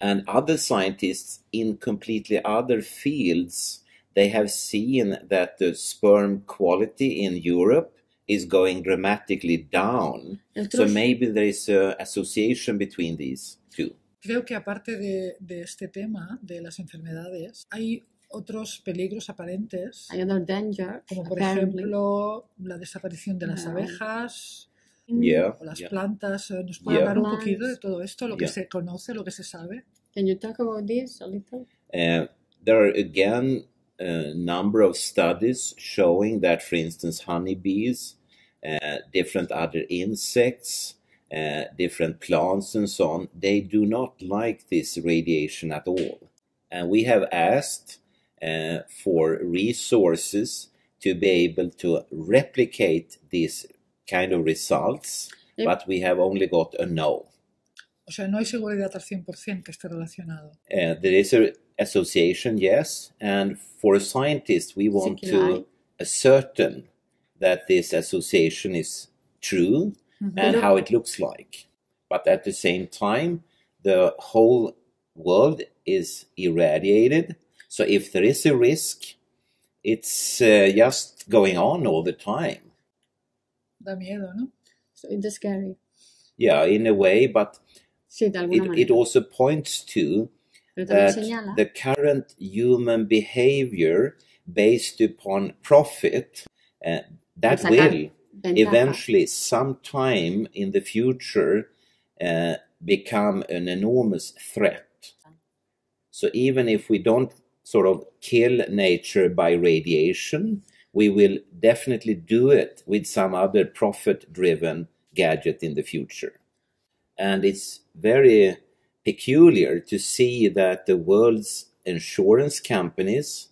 Speaker 3: And other scientists in completely other fields, they have seen that the sperm quality in Europe is going dramatically down. So maybe there is an association between these two.
Speaker 1: Creo que aparte de este tema de las enfermedades, hay otros peligros aparentes,
Speaker 2: Another danger,
Speaker 1: como por
Speaker 2: apparently.
Speaker 1: ejemplo la desaparición de las abejas
Speaker 3: Yeah,
Speaker 1: o las
Speaker 3: yeah.
Speaker 1: plantas. ¿Nos puede
Speaker 3: Yeah.
Speaker 1: hablar un poquito de todo esto, lo que
Speaker 3: Yeah.
Speaker 1: se conoce, lo que se sabe?
Speaker 2: Can you talk about this a little?
Speaker 3: There are again a number of studies showing that, for instance, honeybees, different other insects, different plants and so on, they do not like this radiation at all. And we have asked for resources to be able to replicate these kind of results, but we have only got a no.
Speaker 1: O sea, no hay seguridad al 100% que esté relacionado.
Speaker 3: There is an association, yes, and for a scientist, we want
Speaker 2: Sí que lo hay.
Speaker 3: to ascertain that this association is true and
Speaker 2: Pero-
Speaker 3: how it looks like. But at the same time, the whole world is irradiated. So if there is a risk, it's just going on all the time.
Speaker 1: Da miedo, ¿no?
Speaker 2: So it's scary.
Speaker 3: Yeah, in a way, but
Speaker 2: Sí, de alguna
Speaker 3: it
Speaker 2: manera.
Speaker 3: also points to
Speaker 2: Pero también
Speaker 3: that
Speaker 2: señala
Speaker 3: the current human behavior based upon profit, that
Speaker 2: sacar
Speaker 3: will
Speaker 2: ventaja.
Speaker 3: eventually, sometime in the future, become an enormous threat. So even if we don't sort of kill nature by radiation, we will definitely do it with some other profit-driven gadget in the future. And it's very peculiar to see that the world's insurance companies,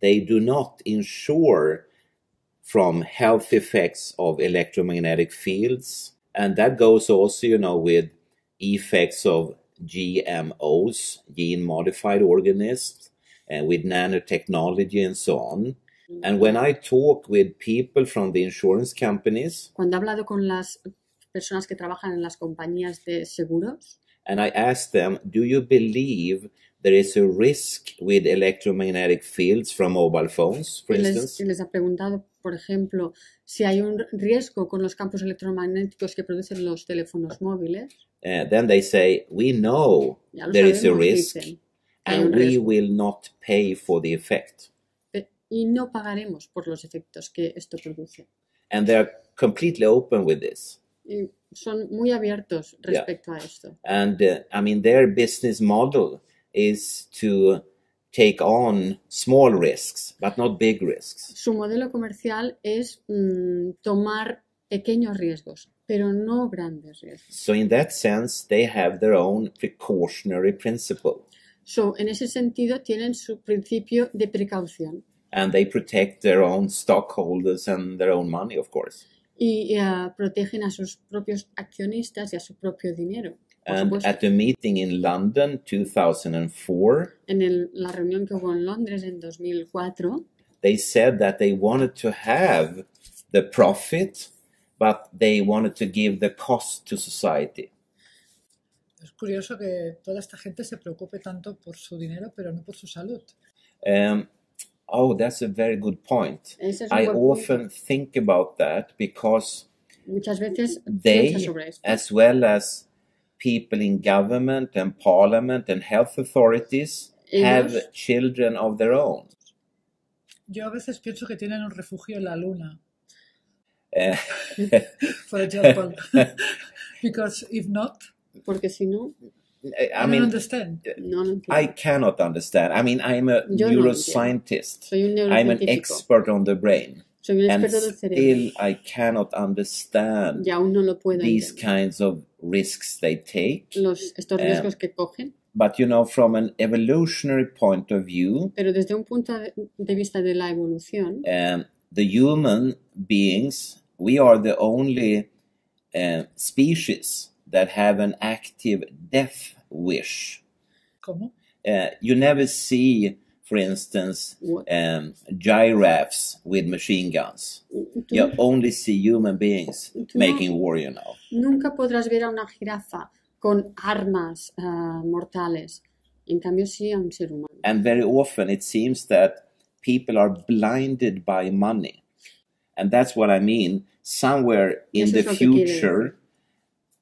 Speaker 3: they do not insure from health effects of electromagnetic fields. And that goes also, you know, with effects of GMOs, gene-modified organisms, and with nanotechnology and so on. And when I talk with people from the insurance companies,
Speaker 2: Cuando he hablado con las personas que trabajan en las compañías de seguros,
Speaker 3: and I ask them, do you believe there is a risk with electromagnetic fields from mobile phones, for
Speaker 2: y
Speaker 3: instance?
Speaker 2: les ha preguntado, por ejemplo, si hay un riesgo con los campos electromagnéticos que producen los teléfonos móviles.
Speaker 3: Then they say, we know
Speaker 2: Ya lo
Speaker 3: there is a
Speaker 2: sabemos,
Speaker 3: risk,
Speaker 2: dicen, hay
Speaker 3: and
Speaker 2: un
Speaker 3: we
Speaker 2: riesgo.
Speaker 3: will not pay for the effect.
Speaker 2: Y no pagaremos por los efectos que esto produce.
Speaker 3: And they're completely open with this.
Speaker 2: Y son muy abiertos respecto a esto.
Speaker 3: And I mean, their business model is to take on small risks, but not big risks.
Speaker 2: Su modelo comercial es tomar pequeños riesgos, pero no grandes riesgos.
Speaker 3: So in that sense, they have their own precautionary principle.
Speaker 2: So, en ese sentido, tienen su principio de precaución.
Speaker 3: And they protect their own stockholders and their own money, of course.
Speaker 2: Y protegen a sus propios accionistas y a su propio dinero. Por
Speaker 3: And
Speaker 2: supuesto.
Speaker 3: at a meeting in London 2004,
Speaker 2: En la reunión que hubo en Londres en 2004,
Speaker 3: they said that they wanted to have the profit, but they wanted to give the cost to society.
Speaker 1: Es curioso que toda esta gente se preocupe tanto por su dinero, pero no por su salud.
Speaker 3: Oh, that's a very good point.
Speaker 2: ese es un
Speaker 3: I
Speaker 2: buen punto.
Speaker 3: often think about that because
Speaker 2: Muchas veces
Speaker 3: they,
Speaker 2: pienso sobre esto.
Speaker 3: as well as people in government and parliament and health authorities, have
Speaker 2: Ellos-
Speaker 3: children of their own.
Speaker 1: Yo a veces pienso que tienen un refugio en la luna,
Speaker 3: Uh,
Speaker 1: for example. Because if not,
Speaker 2: Porque si no,
Speaker 3: I
Speaker 1: I don't
Speaker 3: mean,
Speaker 1: understand.
Speaker 2: no lo entiendo.
Speaker 3: I cannot understand. I mean, I'm a
Speaker 2: Yo no
Speaker 3: neuroscientist.
Speaker 2: Soy un
Speaker 3: I'm an
Speaker 2: neurocientífico.
Speaker 3: expert on the brain.
Speaker 2: Soy un
Speaker 3: And
Speaker 2: experto del cerebro.
Speaker 3: still, I cannot understand
Speaker 2: Y aún no lo puedo
Speaker 3: these
Speaker 2: entender.
Speaker 3: kinds of risks they take.
Speaker 2: Estos riesgos que cogen.
Speaker 3: But, you know, from an evolutionary point of view,
Speaker 2: Pero desde un punto de vista de la evolución,
Speaker 3: the human beings, we are the only species that have an active death wish.
Speaker 1: ¿Cómo?
Speaker 3: You never see, for instance,
Speaker 2: What?
Speaker 3: giraffes with machine guns.
Speaker 2: tú
Speaker 3: You only see human beings
Speaker 2: no-
Speaker 3: making war, you know.
Speaker 2: nunca podrás ver a una jirafa con armas mortales. En cambio, sí a un ser humano.
Speaker 3: And very often it seems that people are blinded by money. And that's what I mean. Somewhere in
Speaker 2: Eso
Speaker 3: the
Speaker 2: es lo que quiere
Speaker 3: future,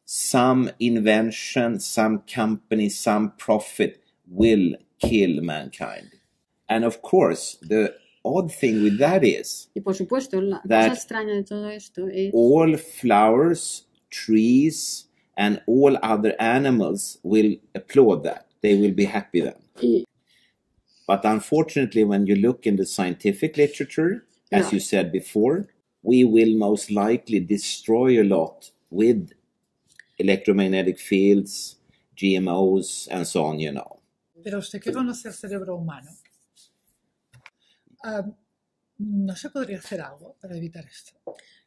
Speaker 3: some invention, some company, some profit will kill mankind. And of course, the odd thing with that is
Speaker 2: Y por supuesto, la
Speaker 3: That-
Speaker 2: cosa extraña de todo esto es
Speaker 3: all flowers, trees, and all other animals will applaud that. They will be happy then.
Speaker 2: y-
Speaker 3: But unfortunately, when you look in the scientific literature, as
Speaker 2: Yeah.
Speaker 3: you said before, we will most likely destroy a lot with electromagnetic fields, GMOs, and so on, you know.
Speaker 1: Pero usted que conoce el cerebro humano, ¿no se podría hacer algo para evitar esto?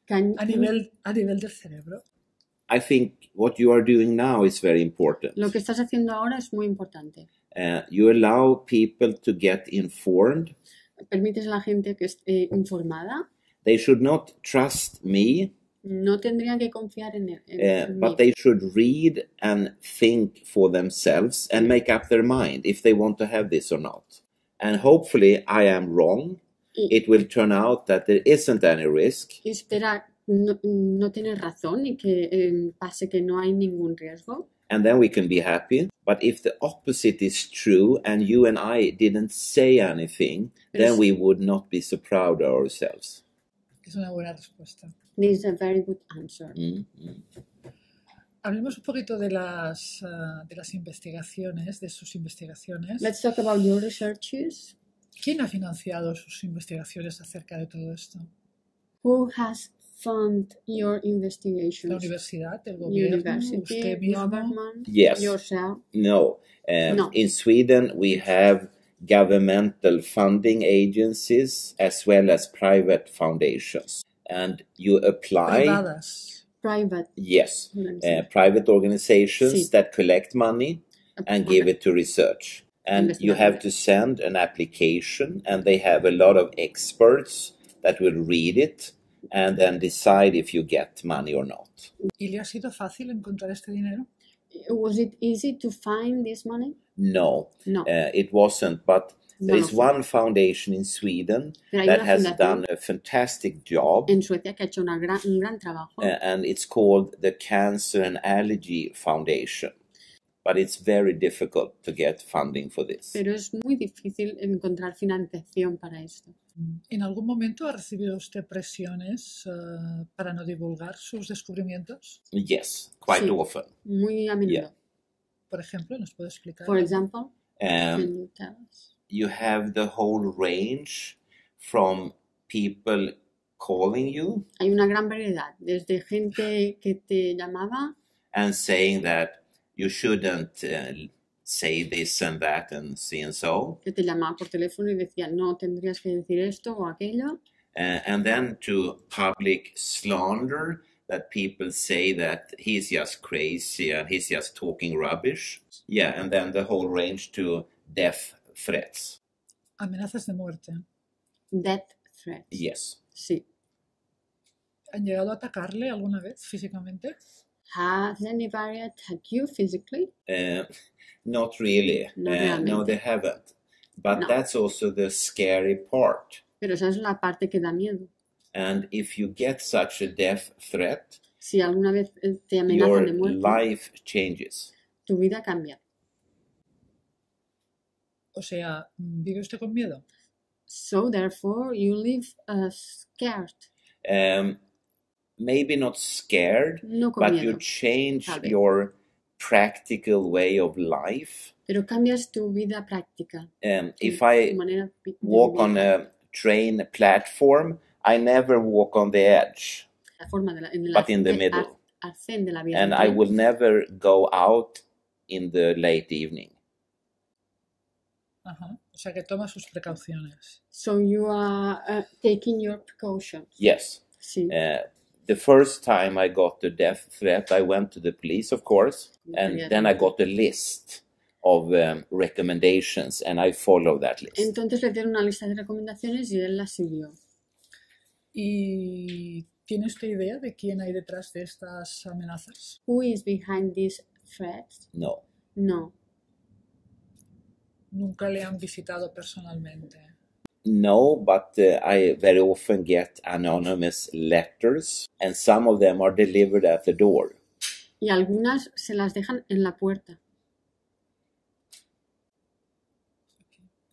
Speaker 2: can-
Speaker 1: A nivel del cerebro.
Speaker 3: I think what you are doing now is very important.
Speaker 2: lo que estás haciendo ahora es muy importante.
Speaker 3: You allow people to get informed.
Speaker 2: Permites a la gente que esté informada.
Speaker 3: They should not trust me,
Speaker 2: No tendrían que confiar en mí,
Speaker 3: but they should read and think for themselves and make up their mind if they want to have this or not. And hopefully I am wrong.
Speaker 2: Y-
Speaker 3: It will turn out that there isn't any risk.
Speaker 2: y esperar no tienes razón y que pase que no hay ningún riesgo.
Speaker 3: And then we can be happy. But if the opposite is true and you and I didn't say anything, then we would not be so proud of ourselves.
Speaker 1: Es una buena respuesta.
Speaker 2: This is a very good answer.
Speaker 1: Hablemos un poquito de las investigaciones, de sus investigaciones.
Speaker 2: Let's talk about your researches.
Speaker 1: ¿Quién ha financiado sus investigaciones acerca de todo esto?
Speaker 2: Who has funded your investigations?
Speaker 1: ¿La universidad, el gobierno, usted mismo?
Speaker 2: Government,
Speaker 3: Yes.
Speaker 2: yourself?
Speaker 3: No.
Speaker 2: No.
Speaker 3: In Sweden, we have governmental funding agencies as well as private foundations. And you apply...
Speaker 1: Privadas.
Speaker 2: Private.
Speaker 3: Yes. Private organizations
Speaker 2: Sí.
Speaker 3: that collect money and give it to research. And you have to send an application, and they have a lot of experts that will read it and then decide if you get money or not.
Speaker 1: ¿Y le ha sido fácil encontrar este dinero?
Speaker 2: Was it easy to find this money?
Speaker 3: No,
Speaker 2: No.
Speaker 3: It wasn't. But
Speaker 2: No
Speaker 3: there
Speaker 2: lo
Speaker 3: is
Speaker 2: fue.
Speaker 3: one foundation in Sweden
Speaker 2: Pero hay
Speaker 3: that
Speaker 2: una
Speaker 3: has
Speaker 2: fundación
Speaker 3: done a fantastic job,
Speaker 2: en Suecia que ha hecho un gran trabajo.
Speaker 3: and it's called the Cancer and Allergy Foundation. But it's very difficult to get funding for this.
Speaker 2: Pero es muy difícil encontrar financiación para esto.
Speaker 1: ¿En algún momento ha recibido usted presiones para no divulgar sus descubrimientos?
Speaker 3: Yes, quite
Speaker 2: Sí.
Speaker 3: often.
Speaker 2: Muy a menudo.
Speaker 3: Yeah.
Speaker 1: Por ejemplo, ¿nos puede explicar?
Speaker 2: For example, can
Speaker 3: Um,
Speaker 2: you tell us?
Speaker 3: you have the whole range from people calling you
Speaker 2: Hay una gran variedad, desde gente que te llamaba
Speaker 3: and saying that you shouldn't say this and that and so,
Speaker 2: que te llamaba por teléfono y decía no tendrías que decir esto o aquello,
Speaker 3: and then to public slander that people say that he's just crazy and he's just talking rubbish. Yeah, and then the whole range to death threats.
Speaker 1: Amenazas de muerte.
Speaker 2: death threats.
Speaker 3: Yes.
Speaker 2: Sí.
Speaker 1: ¿Han llegado a atacarle alguna vez físicamente?
Speaker 2: Has anybody attacked you physically?
Speaker 3: Not really.
Speaker 2: No
Speaker 3: No,
Speaker 2: realmente.
Speaker 3: they haven't. But
Speaker 2: No.
Speaker 3: that's also the scary part.
Speaker 2: Pero esa es la parte que da miedo.
Speaker 3: And if you get such a death threat,
Speaker 2: Si alguna vez te amenazan
Speaker 3: your
Speaker 2: de muerte,
Speaker 3: life changes.
Speaker 2: tu vida cambia.
Speaker 1: O sea, ¿vive usted con miedo?
Speaker 2: So therefore you live scared.
Speaker 3: Maybe not scared,
Speaker 2: No con
Speaker 3: but
Speaker 2: miedo,
Speaker 3: you change
Speaker 2: tal vez.
Speaker 3: your practical way of life.
Speaker 2: Pero cambias tu vida práctica.
Speaker 3: If
Speaker 2: tu
Speaker 3: I
Speaker 2: manera de
Speaker 3: walk
Speaker 2: vivir.
Speaker 3: on a train platform, I never walk on the edge,
Speaker 2: La forma de en el
Speaker 3: but in the middle.
Speaker 2: arcén de la vida.
Speaker 3: And I will never go out in the late evening.
Speaker 1: Ajá. O sea, que toma sus precauciones.
Speaker 2: So you are taking your precautions.
Speaker 3: Yes.
Speaker 2: Sí.
Speaker 3: The first time I got the death threat, I went to the police, of course, and
Speaker 2: Yeah.
Speaker 3: then I got a list of recommendations, and I followed that list.
Speaker 2: Entonces le dieron una lista de recomendaciones y él la siguió.
Speaker 1: ¿Y tiene usted idea de quién hay detrás de estas amenazas?
Speaker 2: Who is behind these threats?
Speaker 3: No.
Speaker 2: No.
Speaker 1: Nunca le han visitado personalmente.
Speaker 3: No, but I very often get anonymous letters, and some of them are delivered at the door.
Speaker 2: Y algunas se las dejan en la puerta.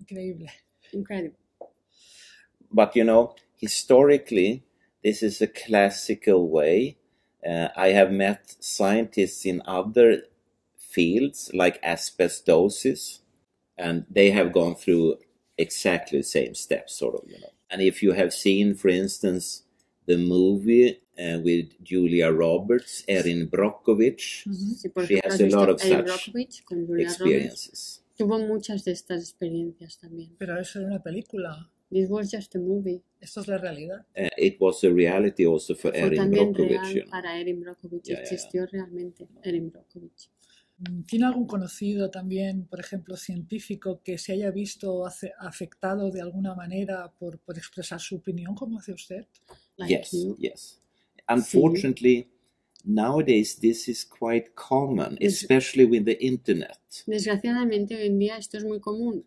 Speaker 1: Increíble.
Speaker 2: Incredible.
Speaker 3: But you know, historically, this is a classical way. I have met scientists in other fields like asbestosis, and they have gone through exactly the same steps, sort of, you know. And if you have seen, for instance, the movie with Julia Roberts, Erin Brockovich,
Speaker 2: Sí, por
Speaker 3: she
Speaker 2: ejemplo,
Speaker 3: has
Speaker 2: has
Speaker 3: a
Speaker 2: visto
Speaker 3: lot of
Speaker 2: Erin
Speaker 3: such
Speaker 2: Brockovich con Julia Roberts.
Speaker 3: experiences.
Speaker 2: Tuvo muchas de estas experiencias también.
Speaker 1: Pero eso era una película.
Speaker 2: This was just a movie.
Speaker 1: Esto es la realidad.
Speaker 3: It was a reality also for
Speaker 2: Fue
Speaker 3: Erin
Speaker 2: también
Speaker 3: Brockovich.
Speaker 2: real
Speaker 3: You know.
Speaker 2: para Erin Brockovich.
Speaker 3: Yeah, yeah,
Speaker 2: Existió realmente Erin Brockovich.
Speaker 1: ¿Tiene algún conocido también, por ejemplo, científico que se haya visto afectado de alguna manera por expresar su opinión, como hace usted?
Speaker 2: Like
Speaker 3: Yes,
Speaker 2: you.
Speaker 3: yes. Unfortunately, nowadays this is quite common, especially with the internet.
Speaker 2: Desgraciadamente hoy en día esto es muy común.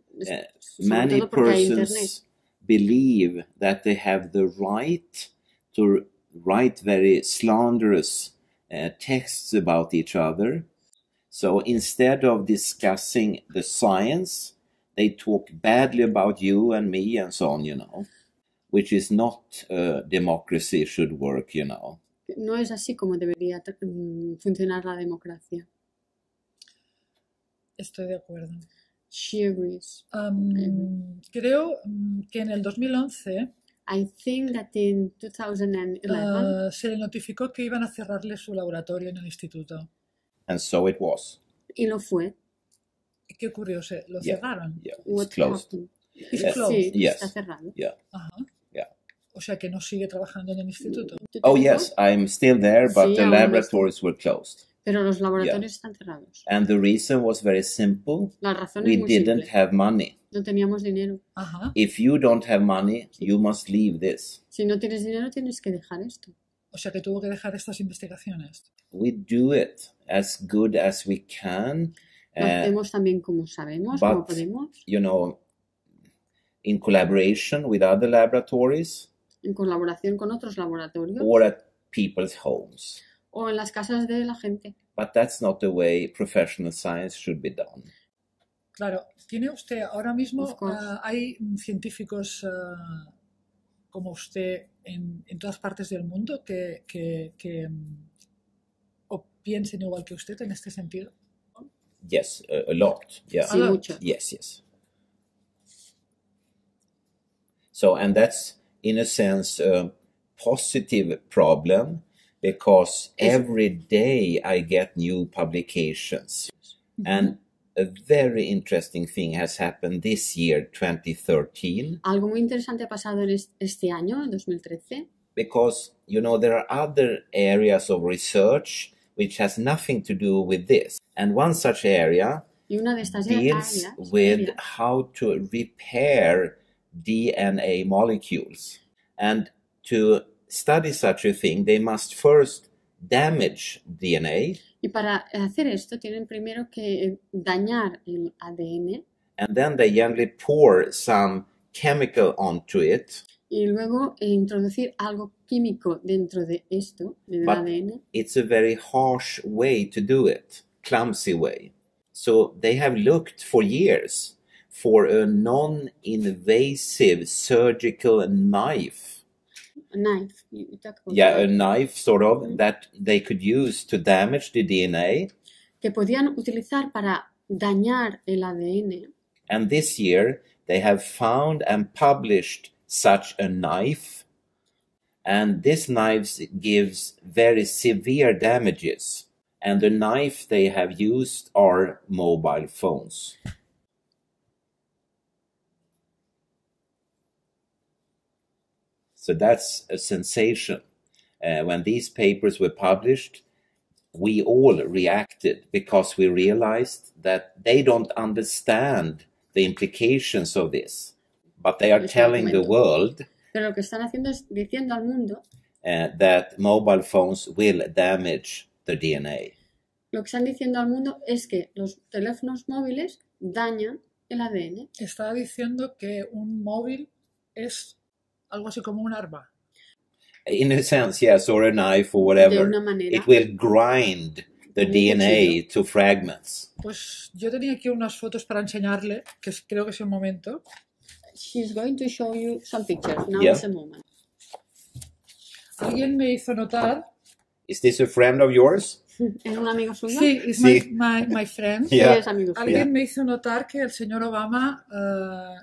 Speaker 2: Sobre
Speaker 3: Many
Speaker 2: todo porque hay internet.
Speaker 3: persons believe that they have the right to write very slanderous texts about each other. So instead of discussing the science, they talk badly about you and me and so on, you know, which is not democracy should work, you know.
Speaker 2: No es así como debería funcionar la democracia.
Speaker 1: Estoy de acuerdo.
Speaker 2: She agrees.
Speaker 1: Creo que en el 2011
Speaker 2: I think that in 2011
Speaker 1: se le notificó que iban a cerrarle su laboratorio en el instituto.
Speaker 3: And so it was.
Speaker 2: y lo fue.
Speaker 1: ¿Qué ocurrió? ¿Lo
Speaker 3: Yeah.
Speaker 1: cerraron?
Speaker 3: Yeah, it's
Speaker 2: What
Speaker 3: closed.
Speaker 2: happened?
Speaker 1: It's closed.
Speaker 2: Sí,
Speaker 3: Yes.
Speaker 2: está cerrado.
Speaker 3: Yeah.
Speaker 1: Ajá.
Speaker 3: Yeah.
Speaker 1: O sea que no sigue trabajando en el instituto.
Speaker 2: ¿Tú
Speaker 3: Oh,
Speaker 2: tampoco?
Speaker 3: yes, I'm still there, but
Speaker 2: Sí,
Speaker 3: the
Speaker 2: aún
Speaker 3: laboratories were closed.
Speaker 2: Pero los laboratorios están cerrados.
Speaker 3: And the reason was very simple.
Speaker 2: La razón es
Speaker 3: We
Speaker 2: muy
Speaker 3: didn't
Speaker 2: simple.
Speaker 3: have money.
Speaker 2: No teníamos dinero.
Speaker 1: Ajá.
Speaker 3: If you don't have money, you must leave this.
Speaker 2: Si no tienes dinero, tienes que dejar esto.
Speaker 1: O sea que tuvo que dejar estas investigaciones.
Speaker 3: We do it as good as we can.
Speaker 2: Lo hacemos también como sabemos, como
Speaker 3: but,
Speaker 2: podemos,
Speaker 3: you know, in collaboration with other laboratories
Speaker 2: en colaboración con otros laboratorios
Speaker 3: or at people's homes.
Speaker 2: o en las casas de la gente.
Speaker 3: But that's not the way professional science should be done.
Speaker 1: Claro, tiene usted ahora mismo,
Speaker 2: Of course.
Speaker 1: hay científicos como usted en todas partes del mundo que o piensen igual que usted en este sentido.
Speaker 3: Yes, a lot. Yeah.
Speaker 2: Sí, mucho.
Speaker 3: Yes, yes. So, and that's in a sense a positive problem because every day I get new publications. And a very interesting thing has happened this year, 2013,
Speaker 2: Algo muy interesante ha pasado en este año, en 2013,
Speaker 3: because, you know, there are other areas of research which has nothing to do with this. And one such area
Speaker 2: y una de estas
Speaker 3: deals
Speaker 2: áreas
Speaker 3: with how to repair DNA molecules. And to study such a thing, they must first damage DNA,
Speaker 2: y para hacer esto tienen primero que dañar el ADN
Speaker 3: and then they generally pour some chemical onto it.
Speaker 2: y luego introducir algo químico dentro de esto, del
Speaker 3: But
Speaker 2: ADN.
Speaker 3: it's a very harsh way to do it, clumsy way. So they have looked for years for a non-invasive surgical knife.
Speaker 2: A knife. You talk about
Speaker 3: Yeah,
Speaker 2: that.
Speaker 3: a knife sort of that they could use to damage the DNA.
Speaker 2: Que podían utilizar para dañar el ADN.
Speaker 3: And this year they have found and published such a knife. And this knife gives very severe damages. And the knife they have used are mobile phones. So that's a sensation. When these papers were published, we all reacted because we realized that they don't understand the implications of this. But they are telling the world
Speaker 2: Pero lo que están haciendo es diciendo al mundo,
Speaker 3: that mobile phones will damage the DNA.
Speaker 2: lo que están diciendo al mundo es que los teléfonos móviles dañan el ADN.
Speaker 1: Estaba diciendo que un móvil es algo así como un arma.
Speaker 3: In a sense, yes, or a knife or
Speaker 2: De
Speaker 3: whatever.
Speaker 2: una manera.
Speaker 3: It will grind the
Speaker 2: Un
Speaker 3: DNA to fragments.
Speaker 1: Pues yo tenía aquí unas fotos para enseñarle, que creo que es el momento.
Speaker 2: She's going to show you some pictures. Now
Speaker 3: Yeah.
Speaker 2: is the moment.
Speaker 1: Alguien me hizo notar.
Speaker 3: Is this a friend of yours?
Speaker 2: ¿Es un amigo suyo?
Speaker 1: Sí, es
Speaker 3: Sí.
Speaker 1: my friend.
Speaker 2: Sí,
Speaker 3: Yeah.
Speaker 2: es amigo suyo.
Speaker 1: Alguien me hizo notar que el señor Obama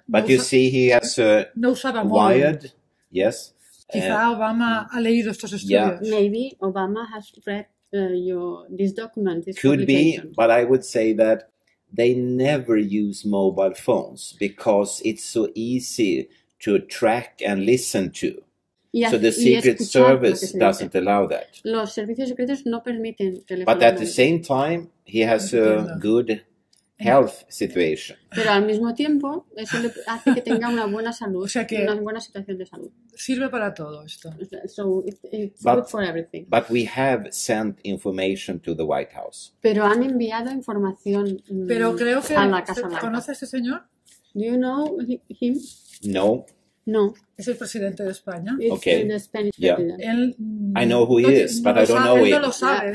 Speaker 3: But you see, he has
Speaker 1: no usaba móvil.
Speaker 3: wired. Yes.
Speaker 1: Quizá Obama ha leído estos
Speaker 3: Yeah.
Speaker 1: estudios.
Speaker 2: Maybe Obama has read this document, this
Speaker 3: Could be,
Speaker 2: publication.
Speaker 3: but I would say that they never use mobile phones because it's so easy to track and listen to.
Speaker 2: Y
Speaker 3: So the
Speaker 2: y
Speaker 3: Secret
Speaker 2: escuchar lo que
Speaker 3: Service
Speaker 2: se
Speaker 3: doesn't
Speaker 2: dice.
Speaker 3: allow that.
Speaker 2: Los servicios secretos no permiten teléfonos
Speaker 3: But at the
Speaker 2: móviles.
Speaker 3: same time, he has a
Speaker 1: Entiendo.
Speaker 3: good health situation.
Speaker 2: Pero al mismo tiempo, eso le hace que tenga una buena salud,
Speaker 1: O sea que-
Speaker 2: una buena situación de salud.
Speaker 1: Sirve para todo esto.
Speaker 2: So it's
Speaker 3: But-
Speaker 2: good for everything.
Speaker 3: But we have sent information to the White House.
Speaker 2: Pero han enviado información
Speaker 1: Pero creo que...
Speaker 2: a la Casa Blanca.
Speaker 1: ¿Conoce a este señor?
Speaker 2: Do you know him?
Speaker 3: No,
Speaker 2: No,
Speaker 1: Es el presidente de España.
Speaker 2: it's
Speaker 3: Okay.
Speaker 2: the Spanish
Speaker 3: Yeah.
Speaker 2: president.
Speaker 1: Él,
Speaker 3: I know who he
Speaker 1: no te-
Speaker 3: is,
Speaker 1: no
Speaker 3: but
Speaker 1: lo
Speaker 3: I don't
Speaker 1: sabe,
Speaker 3: know
Speaker 1: él no
Speaker 3: him.
Speaker 1: lo sabe.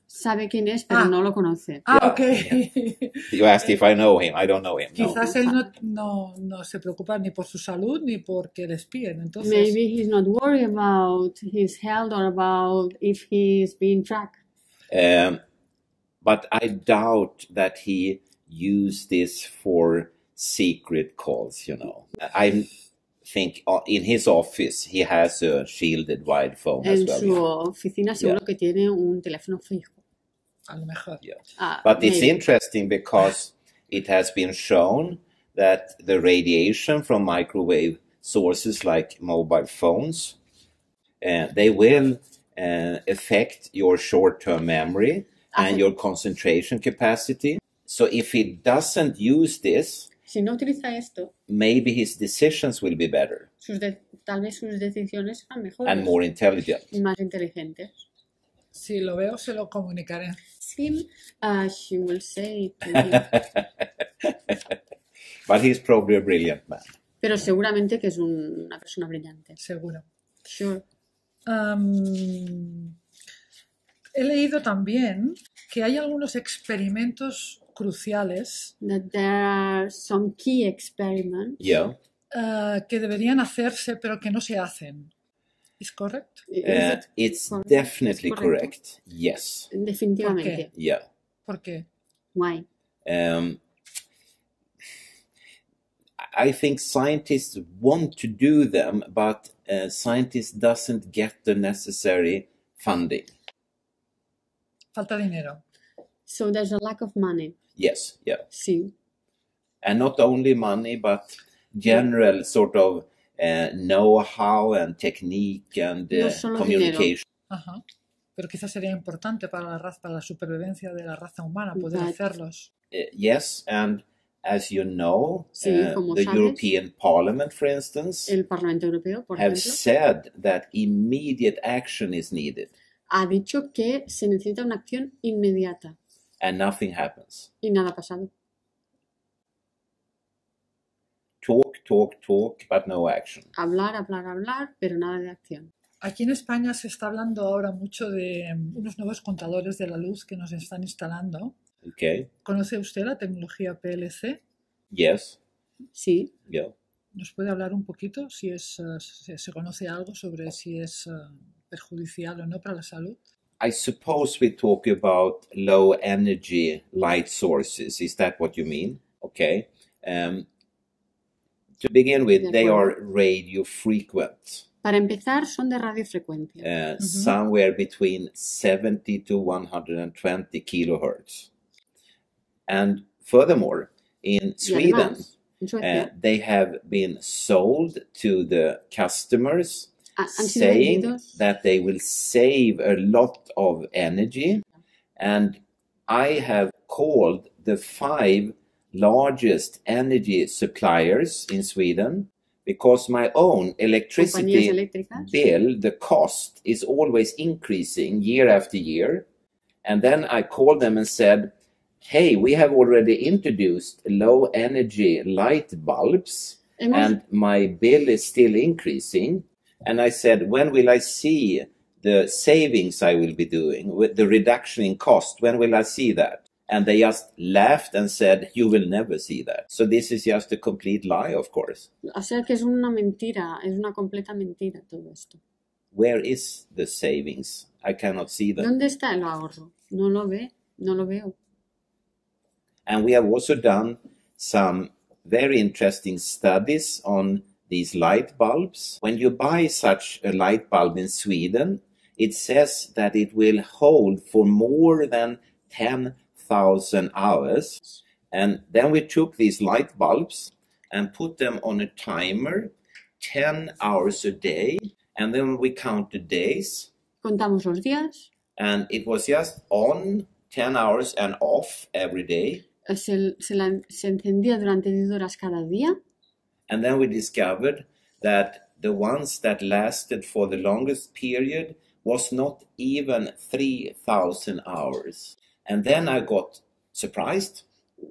Speaker 2: Sabe quién es, pero
Speaker 1: Ah.
Speaker 2: no lo conoce.
Speaker 1: Ah,
Speaker 3: Yeah.
Speaker 1: ok.
Speaker 3: You asked if I know him. I don't know him. No.
Speaker 1: Quizás él no se preocupa ni por su salud ni porque le espíen. Entonces,
Speaker 2: Maybe he's not worried about his health or about if he's being tracked.
Speaker 3: But I doubt that he used this for secret calls, you know. I think in his office he has a shielded wide phone as
Speaker 2: En
Speaker 3: well.
Speaker 2: su oficina seguro que tiene un teléfono fijo.
Speaker 1: a lo mejor.
Speaker 3: Yeah.
Speaker 2: Ah,
Speaker 3: But it's
Speaker 2: maybe.
Speaker 3: interesting because it has been shown that the radiation from microwave sources like mobile phones, they will affect your short-term memory and your concentration capacity. So if he doesn't use this,
Speaker 2: Si no utiliza esto,
Speaker 3: maybe his decisions will be better
Speaker 2: tal vez sus decisiones serán mejores
Speaker 3: and more intelligent.
Speaker 2: y más inteligentes.
Speaker 1: Si lo veo, se lo comunicaré.
Speaker 2: Sí, she will say to him.
Speaker 3: But he's probably a brilliant man.
Speaker 2: Pero seguramente que es una persona brillante.
Speaker 1: Seguro.
Speaker 2: Sure.
Speaker 1: He leído también que hay algunos experimentos cruciales
Speaker 2: That there are some key experiments.
Speaker 3: Yeah.
Speaker 1: que deberían hacerse pero que no se hacen. ¿Es correcto?
Speaker 3: It's
Speaker 2: correct?
Speaker 3: definitely
Speaker 2: ¿Es correcto?
Speaker 3: correct. Yes.
Speaker 2: Definitivamente.
Speaker 3: Yeah.
Speaker 1: ¿Por qué?
Speaker 2: Why?
Speaker 3: I think scientists want to do them, but scientists doesn't get the necessary funding.
Speaker 1: Falta dinero.
Speaker 2: So there's a lack of money.
Speaker 3: Yes, yeah.
Speaker 2: Sí.
Speaker 3: And not only money, but general sort of know-how and technique and
Speaker 2: No solo
Speaker 3: communication.
Speaker 1: Ajá. Pero quizás sería importante para la raza, para la supervivencia de la raza humana poder
Speaker 2: But-
Speaker 1: hacerlos.
Speaker 3: Yes, and as you know,
Speaker 2: Sí, como
Speaker 3: the
Speaker 2: sabes.
Speaker 3: European Parliament, for instance,
Speaker 2: El Parlamento Europeo, por
Speaker 3: have
Speaker 2: ejemplo,
Speaker 3: said that immediate action is needed
Speaker 2: ha dicho que se necesita una acción inmediata
Speaker 3: and nothing happens.
Speaker 2: y nada ha pasado.
Speaker 3: Talk, but no action.
Speaker 2: Hablar, hablar, hablar, pero nada de acción.
Speaker 1: Aquí en España se está hablando ahora mucho de unos nuevos contadores de la luz que nos están instalando.
Speaker 3: Okay.
Speaker 1: ¿Conoce usted la tecnología PLC?
Speaker 3: Yes.
Speaker 2: Sí.
Speaker 3: Yeah.
Speaker 1: ¿Nos puede hablar un poquito si se conoce algo sobre si es perjudicial o no para la salud?
Speaker 3: I suppose we talk about low energy light sources. Is that what you mean? Okay. To begin with, they are radio frequent,
Speaker 2: Para empezar, son de radiofrecuencia.
Speaker 3: somewhere between 70 to 120 kilohertz. And furthermore, in
Speaker 2: Y
Speaker 3: Sweden,
Speaker 2: además, en Suecia,
Speaker 3: they have been sold to the customers
Speaker 2: han sido
Speaker 3: saying
Speaker 2: vendidos
Speaker 3: that they will save a lot of energy. And I have called the 5 largest energy suppliers in Sweden because my own
Speaker 2: compañías
Speaker 3: electricity
Speaker 2: eléctricas.
Speaker 3: bill, the cost is always increasing year after year. And then I called them and said, hey, we have already introduced low energy light bulbs
Speaker 2: Hemos,
Speaker 3: and my bill is still increasing. And I said, when will I see the savings I will be doing with the reduction in cost? When will I see that? And they just laughed and said, you will never see that. So this is just a complete lie, of course.
Speaker 2: o sea que es una mentira, es una completa mentira todo esto.
Speaker 3: Where is the savings? I cannot see them.
Speaker 2: ¿Dónde está el ahorro? No lo ve, no lo veo.
Speaker 3: And we have also done some very interesting studies on these light bulbs. When you buy such a light bulb in Sweden, it says that it will hold for more than 10,000 hours. And then we took these light bulbs and put them on a timer, 10 hours a day. And then we counted days.
Speaker 2: Contamos los días,
Speaker 3: And it was just on 10 hours and off every day.
Speaker 2: se encendía durante 10 horas cada día.
Speaker 3: And then we discovered that the ones that lasted for the longest period was not even 3,000 hours. And then I got surprised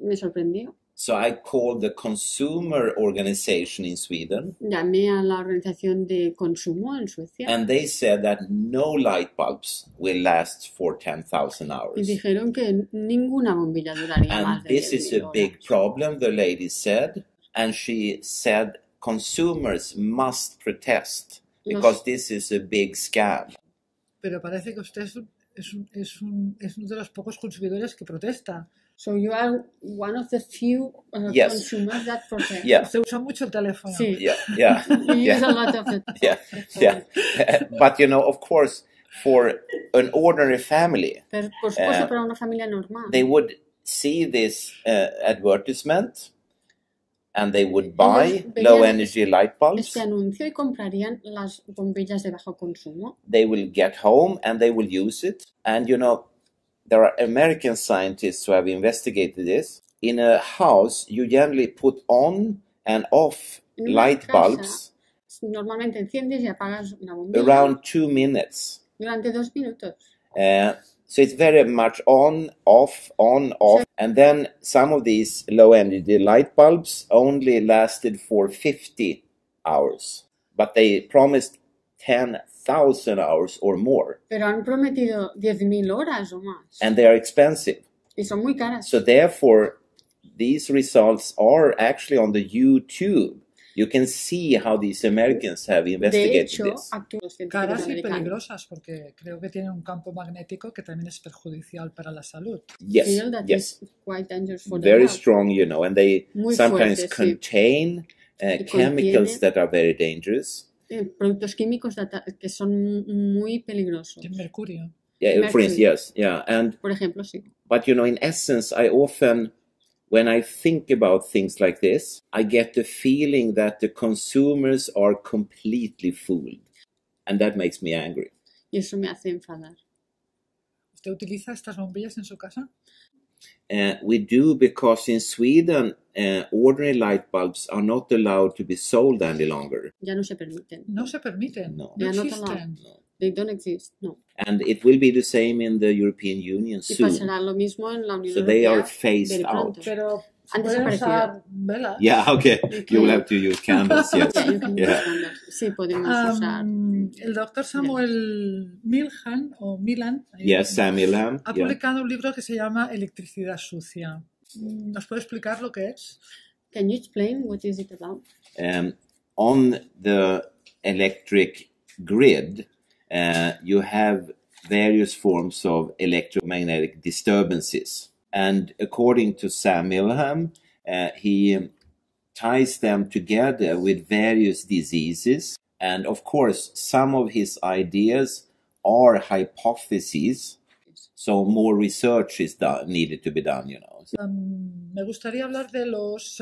Speaker 2: Me sorprendió.
Speaker 3: So I called the consumer organization in Sweden,
Speaker 2: Llamé a la organización de consumo en Suecia
Speaker 3: and they said that no light bulbs will last for 10,000
Speaker 2: y
Speaker 3: hours.
Speaker 2: dijeron que ninguna bombilla duraría más
Speaker 3: And
Speaker 2: de
Speaker 3: this is
Speaker 2: 10.000
Speaker 3: a big
Speaker 2: horas.
Speaker 3: problem, the lady said, and she said consumers must protest because this is a big scam.
Speaker 1: Pero parece que usted es uno de los pocos consumidores que protesta.
Speaker 2: So you are one of the few
Speaker 3: Yes.
Speaker 2: consumers that protest.
Speaker 3: Yeah,
Speaker 1: Usted usa mucho el teléfono.
Speaker 2: Sí.
Speaker 3: yeah,
Speaker 2: You use
Speaker 3: yeah,
Speaker 2: a lot of it.
Speaker 3: yeah. But you know, of course, for an ordinary family,
Speaker 2: Pero, por supuesto, para una familia normal.
Speaker 3: they would see this advertisement and they would buy low energy light bulbs.
Speaker 2: Este anuncio y comprarían las bombillas de bajo consumo.
Speaker 3: They will get home and they will use it. And you know, there are American scientists who have investigated this. In a house, you generally put on and off
Speaker 2: En una
Speaker 3: light
Speaker 2: casa,
Speaker 3: bulbs
Speaker 2: normalmente enciendes y apagas una bombilla
Speaker 3: around 2 minutes.
Speaker 2: durante 2 minutos.
Speaker 3: So it's very much on, off, and then some of these low energy light bulbs only lasted for 50 hours, but they promised 10,000 hours or more,
Speaker 2: Pero han prometido 10.000 horas o más.
Speaker 3: and they are expensive.
Speaker 2: Y son muy caras.
Speaker 3: So therefore, these results are actually on the YouTube. You can see how these Americans have
Speaker 2: De
Speaker 3: investigated
Speaker 2: hecho,
Speaker 3: this.
Speaker 2: los científicos
Speaker 1: Caras y
Speaker 2: americanos
Speaker 1: peligrosas, porque creo que tienen un campo magnético que también es perjudicial para la salud.
Speaker 3: Yes,
Speaker 2: feel that
Speaker 3: yes.
Speaker 2: is quite dangerous for the
Speaker 3: Very
Speaker 2: health.
Speaker 3: strong, you know, and they
Speaker 2: Muy
Speaker 3: sometimes
Speaker 2: fuerte, sí.
Speaker 3: contain chemicals
Speaker 2: contiene-
Speaker 3: that are very dangerous.
Speaker 2: Productos químicos que son muy peligrosos.
Speaker 1: Tiene mercurio.
Speaker 3: Yeah, for
Speaker 2: Mercury.
Speaker 3: instance, yes, yeah. And
Speaker 2: Por ejemplo, sí.
Speaker 3: but you know, in essence, I often, when I think about things like this, I get the feeling that the consumers are completely fooled, and that makes me angry.
Speaker 2: Y eso me hace enfadar.
Speaker 1: ¿Usted utiliza estas bombillas en su casa?
Speaker 3: We do because in Sweden, ordinary light bulbs are not allowed to be sold any longer.
Speaker 2: Ya no se permiten.
Speaker 1: No se permiten.
Speaker 3: No.
Speaker 1: No
Speaker 2: Ya no
Speaker 1: existen.
Speaker 2: They don't exist. No.
Speaker 3: And it will be the same in the European Union
Speaker 2: Y
Speaker 3: soon.
Speaker 2: pasará lo mismo en la Unión
Speaker 3: So they are
Speaker 2: Europea.
Speaker 3: phased
Speaker 2: very pronto.
Speaker 3: out.
Speaker 1: Pero
Speaker 2: Han
Speaker 1: pueden
Speaker 2: desaparecido.
Speaker 1: usar velas.
Speaker 3: Yeah, okay. You will have to use candles, yes.
Speaker 2: Yeah, you can use
Speaker 3: Yeah.
Speaker 2: candles. Sí, podemos usar.
Speaker 1: El doctor Samuel Milan
Speaker 3: Yes, Samuel Lamb.
Speaker 1: ha
Speaker 3: Yeah.
Speaker 1: publicado un libro que se llama Electricidad sucia. ¿Nos puede explicar lo que es?
Speaker 2: Can you explain what is it about?
Speaker 3: On the electric grid, you have various forms of electromagnetic disturbances. And according to Sam Milham, he ties them together with various diseases. And of course, some of his ideas are hypotheses. So more research is needed to be done, you know.
Speaker 1: Me gustaría hablar de los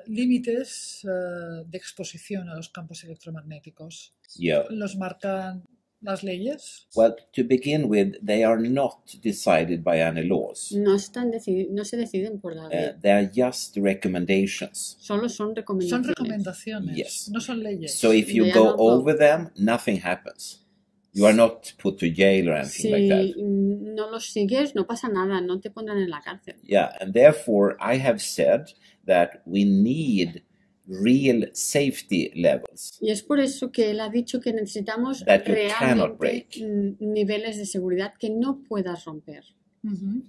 Speaker 1: límites de exposición a los campos electromagnéticos.
Speaker 3: Yeah.
Speaker 1: ¿Los marcan las leyes?
Speaker 3: Well, to begin with, they are not decided by any laws.
Speaker 2: No se deciden por la ley.
Speaker 3: They are just recommendations.
Speaker 2: Solo son
Speaker 1: Son
Speaker 2: recomendaciones.
Speaker 1: recomendaciones,
Speaker 3: Yes.
Speaker 1: no son leyes.
Speaker 3: So if you
Speaker 2: They are
Speaker 3: go
Speaker 2: not law.
Speaker 3: over them, nothing happens. You are not put to jail or anything like
Speaker 2: Si
Speaker 3: that.
Speaker 2: no los sigues, no pasa nada, no te pondrán en la cárcel.
Speaker 3: Yeah, and therefore I have said that we need real safety levels.
Speaker 2: Y es por eso que él ha dicho que necesitamos
Speaker 3: That you cannot
Speaker 2: realmente
Speaker 3: break.
Speaker 2: niveles de seguridad que no puedas romper.
Speaker 1: Ujú.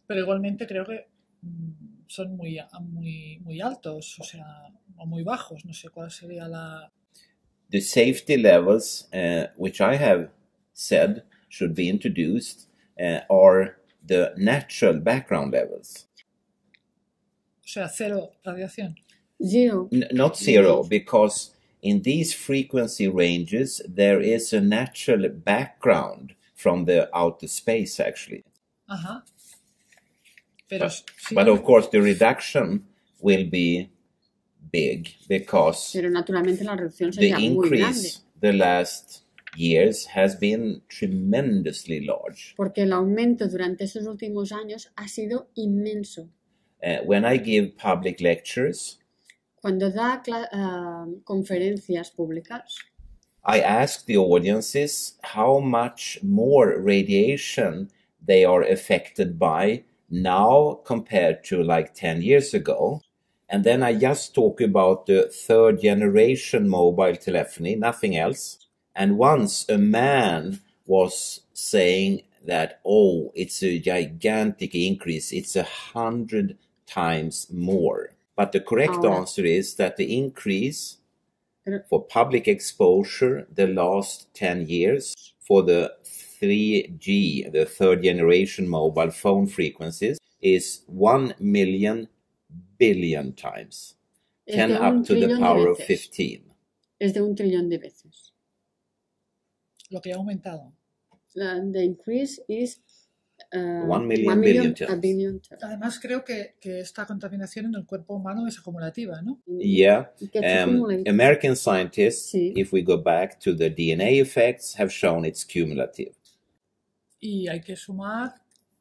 Speaker 1: Pero igualmente creo que son muy altos, o sea, o muy bajos. No sé cuál sería la...
Speaker 3: The safety levels, which I have said should be introduced, are the natural background levels.
Speaker 1: O sea, cero radiación.
Speaker 2: Zero.
Speaker 3: Not zero, because in these frequency ranges, there is a natural background from the outer space, actually.
Speaker 1: Ajá. Pero, sí,
Speaker 3: But of course, the reduction will be big because
Speaker 2: Pero naturalmente la reducción
Speaker 3: the
Speaker 2: sería muy grande.
Speaker 3: increase the last years has been tremendously large.
Speaker 2: Porque el aumento durante esos últimos años ha sido inmenso.
Speaker 3: When I give public lectures,
Speaker 2: Cuando da conferencias públicas,
Speaker 3: I ask the audiences how much more radiation they are affected by now compared to like 10 years ago. And then I just talk about the third generation mobile telephony, nothing else. And once a man was saying that, oh, it's a gigantic increase, it's 100 times more. But the correct answer is that the increase for public exposure the last 10 years for the 3G, the third generation mobile phone frequencies, is 1 million billion times. 10 up to the power of 15.
Speaker 2: Es de 1 trillón de veces.
Speaker 1: Lo que ha aumentado.
Speaker 2: The increase is
Speaker 3: 1 million billion times.
Speaker 1: Además, creo que esta contaminación en el cuerpo humano es acumulativa, ¿no?
Speaker 3: Yeah. American scientists, if we go back to the DNA effects, have shown it's cumulative.
Speaker 1: Y hay que sumar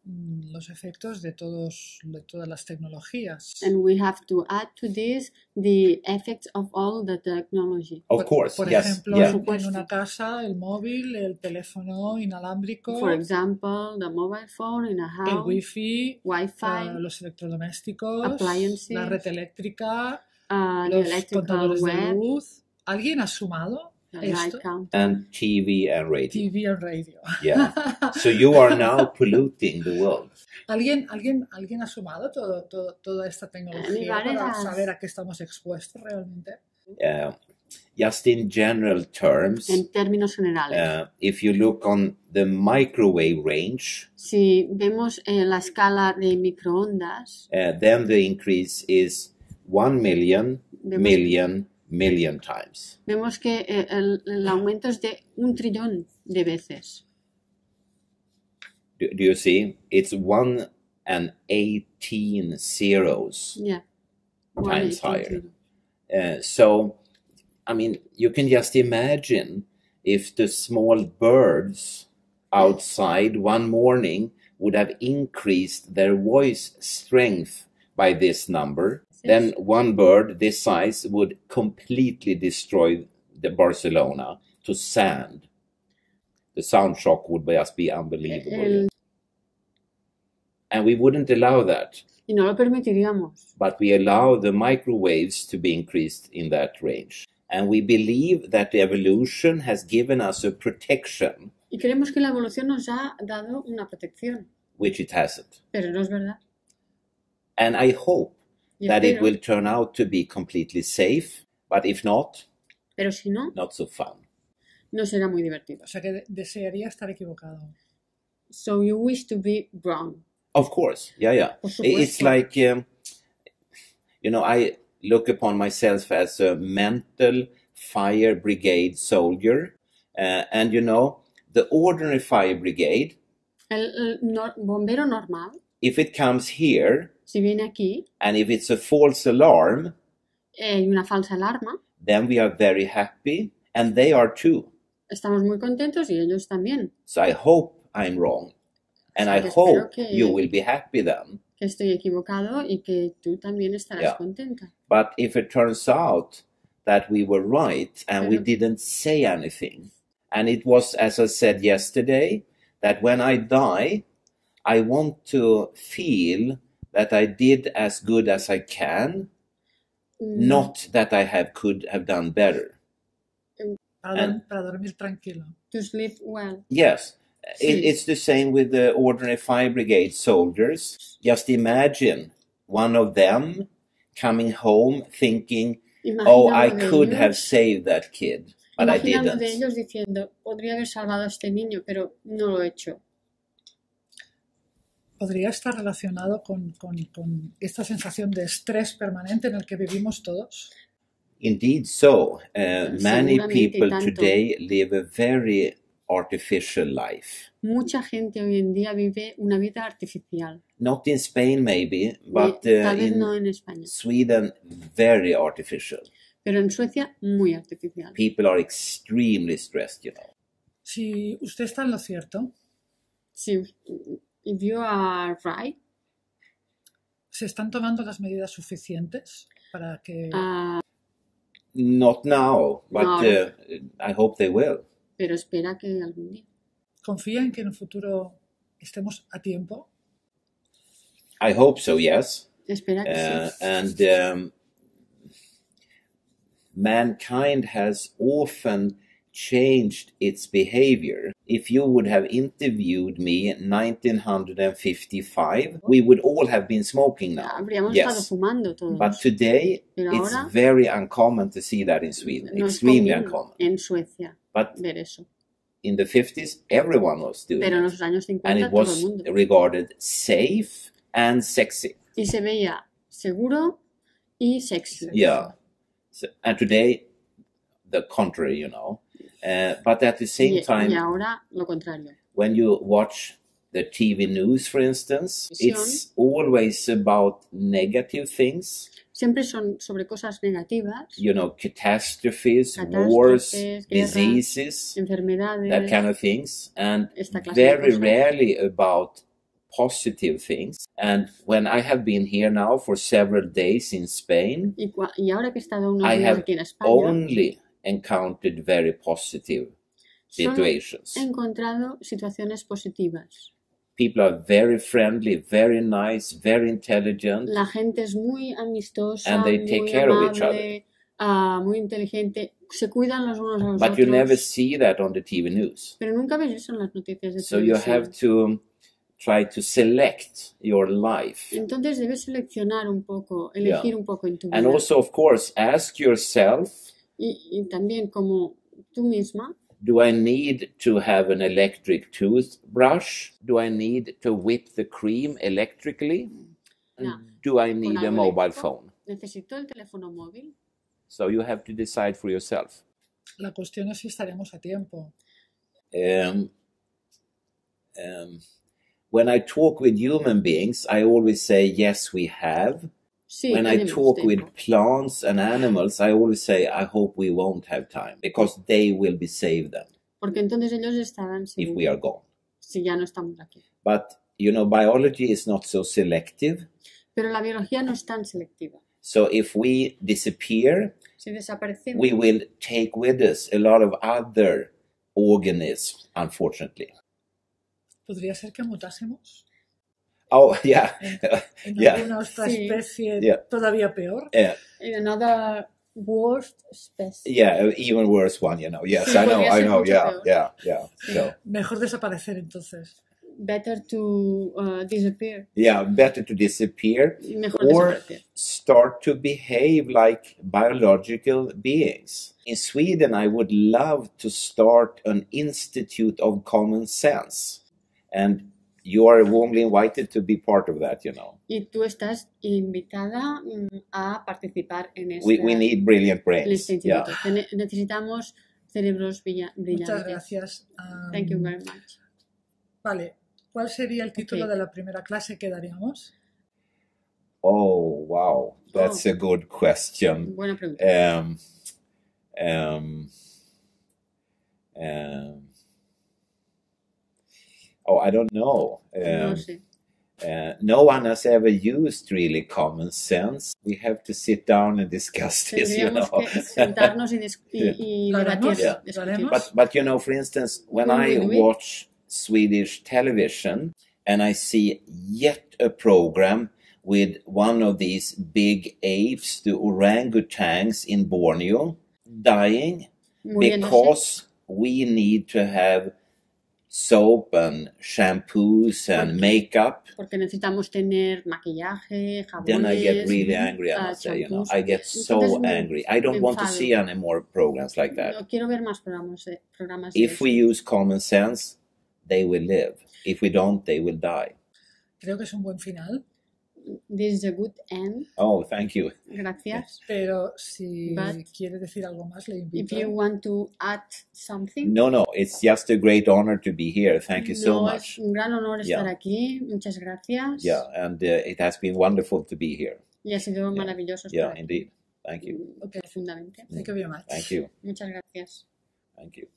Speaker 1: los efectos de todas las tecnologías.
Speaker 2: And we have to add to this the effects of all the technology.
Speaker 3: Of course,
Speaker 1: por ejemplo, en una casa, el móvil, el teléfono inalámbrico.
Speaker 2: For example, the mobile phone in a house.
Speaker 1: El Wifi, los electrodomésticos,
Speaker 2: appliances,
Speaker 1: la red eléctrica,
Speaker 2: los
Speaker 1: contadores de luz. ¿Alguien ha sumado esto?
Speaker 3: And TV and radio.
Speaker 1: TV and radio.
Speaker 3: Yeah. So you are now polluting the world.
Speaker 1: ¿Alguien ha sumado toda esta tecnología para saber a qué estamos expuestos realmente?
Speaker 3: Just in general terms,
Speaker 2: en términos generales,
Speaker 3: if you look on the microwave range,
Speaker 2: si vemos la escala de microondas,
Speaker 3: then the increase is 1 million times.
Speaker 2: Vemos que el aumento es de 1 trillón de veces.
Speaker 3: Do you see? It's 1 and 18 zeros times higher. So, I mean, you can just imagine if the small birds outside one morning would have increased their voice strength by this number, then one bird this size would completely destroy the Barcelona to sand. The sound shock would just be unbelievable. And we wouldn't allow that.
Speaker 2: Y no lo permitiríamos.
Speaker 3: But we allow the microwaves to be increased in that range. And we believe that the evolution has given us a protection.
Speaker 2: Y creemos que la evolución nos ha dado una protección.
Speaker 3: Which it hasn't.
Speaker 2: Pero no es verdad.
Speaker 3: And I hope that it will turn out to be completely safe, but if not,
Speaker 2: pero si no,
Speaker 3: not so fun.
Speaker 2: No será muy divertido.
Speaker 1: O sea que desearía estar equivocado.
Speaker 2: So you wish to be wrong.
Speaker 3: Of course, yeah. It's like, you know, I look upon myself as a mental fire brigade soldier, and you know, the ordinary fire brigade,
Speaker 2: bombero normal,
Speaker 3: if it comes here,
Speaker 2: si viene aquí,
Speaker 3: and if it's a false alarm,
Speaker 2: una falsa alarma,
Speaker 3: then we are very happy, and they are too.
Speaker 2: Estamos muy contentos y ellos también.
Speaker 3: So I hope I'm wrong, and I hope you will be happy then.
Speaker 2: Que estoy equivocado y que tú también estarás contenta.
Speaker 3: But if it turns out that we were right and we didn't say anything, and it was, as I said yesterday, that when I die, I want to feel that I did as good as I can, not that I could have done better.
Speaker 1: Para dormir tranquilo.
Speaker 2: To sleep well.
Speaker 3: Yes. It's the same with the ordinary fire brigade soldiers. Just imagine one of them coming home thinking, oh, I could have saved that kid, but I didn't.
Speaker 2: De ellos diciendo, podría haber salvado a este niño, pero no lo he hecho.
Speaker 1: ¿Podría estar relacionado con esta sensación de estrés permanente en el que vivimos todos?
Speaker 3: Indeed so. Many people today live a very artificial life.
Speaker 2: Mucha gente hoy en día vive una vida artificial.
Speaker 3: Not in Spain maybe, but
Speaker 2: no en España.
Speaker 3: Sweden very artificial.
Speaker 2: Pero en Suecia muy artificial.
Speaker 3: People are extremely stressed, you know.
Speaker 1: Si usted está en lo cierto.
Speaker 2: Si if you are right.
Speaker 1: ¿Se están tomando las medidas suficientes para que?
Speaker 3: Not now, but no. I hope they will.
Speaker 2: Pero espera que algún día.
Speaker 1: ¿Confía en que en un futuro estemos a tiempo?
Speaker 3: I hope so, yes.
Speaker 2: Espera que sí.
Speaker 3: And mankind has often changed its behavior. If you would have interviewed me in 1955, we would all have been smoking now.
Speaker 2: Habríamos estado
Speaker 3: Yes.
Speaker 2: fumando todos.
Speaker 3: But today,
Speaker 2: Pero
Speaker 3: it's
Speaker 2: ahora
Speaker 3: very uncommon to see that in Sweden.
Speaker 2: no es
Speaker 3: Extremely
Speaker 2: común
Speaker 3: uncommon.
Speaker 2: en Suecia
Speaker 3: But
Speaker 2: ver eso.
Speaker 3: in the 50s, everyone was doing
Speaker 2: Pero en
Speaker 3: it.
Speaker 2: los años
Speaker 3: And
Speaker 2: 50
Speaker 3: it
Speaker 2: todo el
Speaker 3: was
Speaker 2: mundo.
Speaker 3: regarded safe and sexy.
Speaker 2: Y se veía seguro y sexy.
Speaker 3: Yeah. So, and today, the contrary, you know. But at the same
Speaker 2: Y
Speaker 3: time,
Speaker 2: ahora lo contrario.
Speaker 3: when you watch the TV news, for instance, it's always about negative things.
Speaker 2: Siempre son sobre cosas negativas,
Speaker 3: You know, catastrophes,
Speaker 2: Catástrofes,
Speaker 3: wars,
Speaker 2: guerras,
Speaker 3: diseases,
Speaker 2: enfermedades,
Speaker 3: that kind of things, and
Speaker 2: esta clase de
Speaker 3: very
Speaker 2: cosas.
Speaker 3: rarely about positive things. And when I have been here now for several days in Spain,
Speaker 2: Y ahora que he estado unos
Speaker 3: I
Speaker 2: días
Speaker 3: have
Speaker 2: aquí en España,
Speaker 3: only encountered very positive
Speaker 2: solo
Speaker 3: situations.
Speaker 2: he encontrado situaciones positivas.
Speaker 3: People are very friendly, very nice, very intelligent.
Speaker 2: La gente es muy amistosa,
Speaker 3: And they take
Speaker 2: muy
Speaker 3: care of each
Speaker 2: amable, muy inteligente, se cuidan los unos a los
Speaker 3: But you
Speaker 2: otros.
Speaker 3: never see that on the TV news.
Speaker 2: Pero nunca ves eso en las noticias de
Speaker 3: So you
Speaker 2: televisión.
Speaker 3: have to try to select your life.
Speaker 2: Entonces debes seleccionar un poco, elegir un poco en tu vida.
Speaker 3: And also, of course, ask yourself,
Speaker 2: Y también como tú misma,
Speaker 3: do I need to have an electric toothbrush? Do I need to whip the cream electrically?
Speaker 2: No.
Speaker 3: Do I need
Speaker 2: Con
Speaker 3: a
Speaker 2: algo
Speaker 3: mobile
Speaker 2: eléctrico.
Speaker 3: phone?
Speaker 2: ¿Necesito el teléfono móvil?
Speaker 3: So you have to decide for yourself.
Speaker 1: La cuestión es si estaremos a tiempo.
Speaker 3: When I talk with human beings, I always say, yes, we have.
Speaker 2: Sí,
Speaker 3: When I
Speaker 2: tenemos
Speaker 3: talk
Speaker 2: tiempo.
Speaker 3: with plants and animals, I always say, I hope we won't have time, because they will be saved then
Speaker 2: Porque entonces ellos estarán
Speaker 3: if we
Speaker 2: seguros
Speaker 3: are gone.
Speaker 2: si ya no estamos aquí.
Speaker 3: But, you know, biology is not so selective.
Speaker 2: Pero la biología no es tan selectiva.
Speaker 3: So if we disappear,
Speaker 2: Si desaparecemos,
Speaker 3: we will take with us a lot of other organisms, unfortunately.
Speaker 1: ¿Podría ser que mutásemos
Speaker 3: Oh, yeah.
Speaker 1: en
Speaker 3: Yeah.
Speaker 1: alguna otra
Speaker 2: Sí.
Speaker 1: especie
Speaker 3: Yeah.
Speaker 1: todavía peor?
Speaker 2: in another worst species.
Speaker 3: Yeah, even worse one, you know. Yes,
Speaker 2: Sí,
Speaker 3: I know,
Speaker 2: podría
Speaker 3: I
Speaker 2: ser
Speaker 3: know.
Speaker 2: mucho
Speaker 3: Yeah,
Speaker 2: peor.
Speaker 3: yeah. So,
Speaker 1: Mejor desaparecer entonces.
Speaker 2: Better to disappear.
Speaker 3: yeah, better to disappear
Speaker 2: Mejor
Speaker 3: or
Speaker 2: desaparecer.
Speaker 3: start to behave like biological beings. In Sweden, I would love to start an Institute of Common Sense. And you are warmly invited to be part of that, you know.
Speaker 2: Y tú estás invitada a participar en
Speaker 3: We need brilliant
Speaker 2: en
Speaker 3: brains.
Speaker 2: este instituto.
Speaker 3: Yeah.
Speaker 2: Necesitamos cerebros
Speaker 1: Muchas
Speaker 2: brillantes.
Speaker 1: gracias.
Speaker 2: Thank you very much.
Speaker 1: Vale, ¿cuál sería el título
Speaker 2: Ok.
Speaker 1: de la primera clase que daríamos?
Speaker 3: Oh, wow. That's a good question.
Speaker 2: Buena pregunta.
Speaker 3: Oh, I don't know.
Speaker 2: No sé.
Speaker 3: No one has ever used really common sense. We have to sit down and discuss this, you
Speaker 2: Tendríamos
Speaker 3: know.
Speaker 2: que sentarnos y
Speaker 1: Lo haremos,
Speaker 2: debatir.
Speaker 3: Yeah.
Speaker 1: lo haremos.
Speaker 3: But you know, for instance, when
Speaker 2: Who
Speaker 3: I
Speaker 2: will we?
Speaker 3: watch Swedish television and I see yet a program with one of these big apes, the orangutans in Borneo, dying
Speaker 2: Muriéndose.
Speaker 3: because we need to have soap and shampoos and makeup.
Speaker 2: Porque necesitamos tener maquillaje, jabones.
Speaker 3: Then I get really angry, I must say, you know.
Speaker 2: champús.
Speaker 3: I get so
Speaker 2: Entonces me
Speaker 3: angry. I don't want to
Speaker 2: enfado.
Speaker 3: see any more programs like that.
Speaker 2: No quiero ver más programas de
Speaker 3: If
Speaker 2: eso.
Speaker 3: we use common sense, they will live. If we don't, they will die.
Speaker 1: Creo que es un buen final,
Speaker 2: This is a good end.
Speaker 3: Oh, thank you.
Speaker 2: Gracias.
Speaker 1: pero si
Speaker 2: But
Speaker 1: quiere decir algo más, le
Speaker 2: If
Speaker 1: invito.
Speaker 2: you want to add something.
Speaker 3: No, it's just a great honor to be here. Thank you so
Speaker 2: No,
Speaker 3: much.
Speaker 2: es un gran honor estar
Speaker 3: Yeah.
Speaker 2: aquí. Muchas gracias.
Speaker 3: Yeah, and it has been wonderful to be here.
Speaker 2: Y ha sido maravilloso estar
Speaker 3: Yeah,
Speaker 2: aquí.
Speaker 3: indeed. Thank you.
Speaker 1: Okay.
Speaker 2: Profundamente.
Speaker 1: Thank you very much.
Speaker 3: Thank you.
Speaker 2: Muchas gracias.
Speaker 3: Thank you.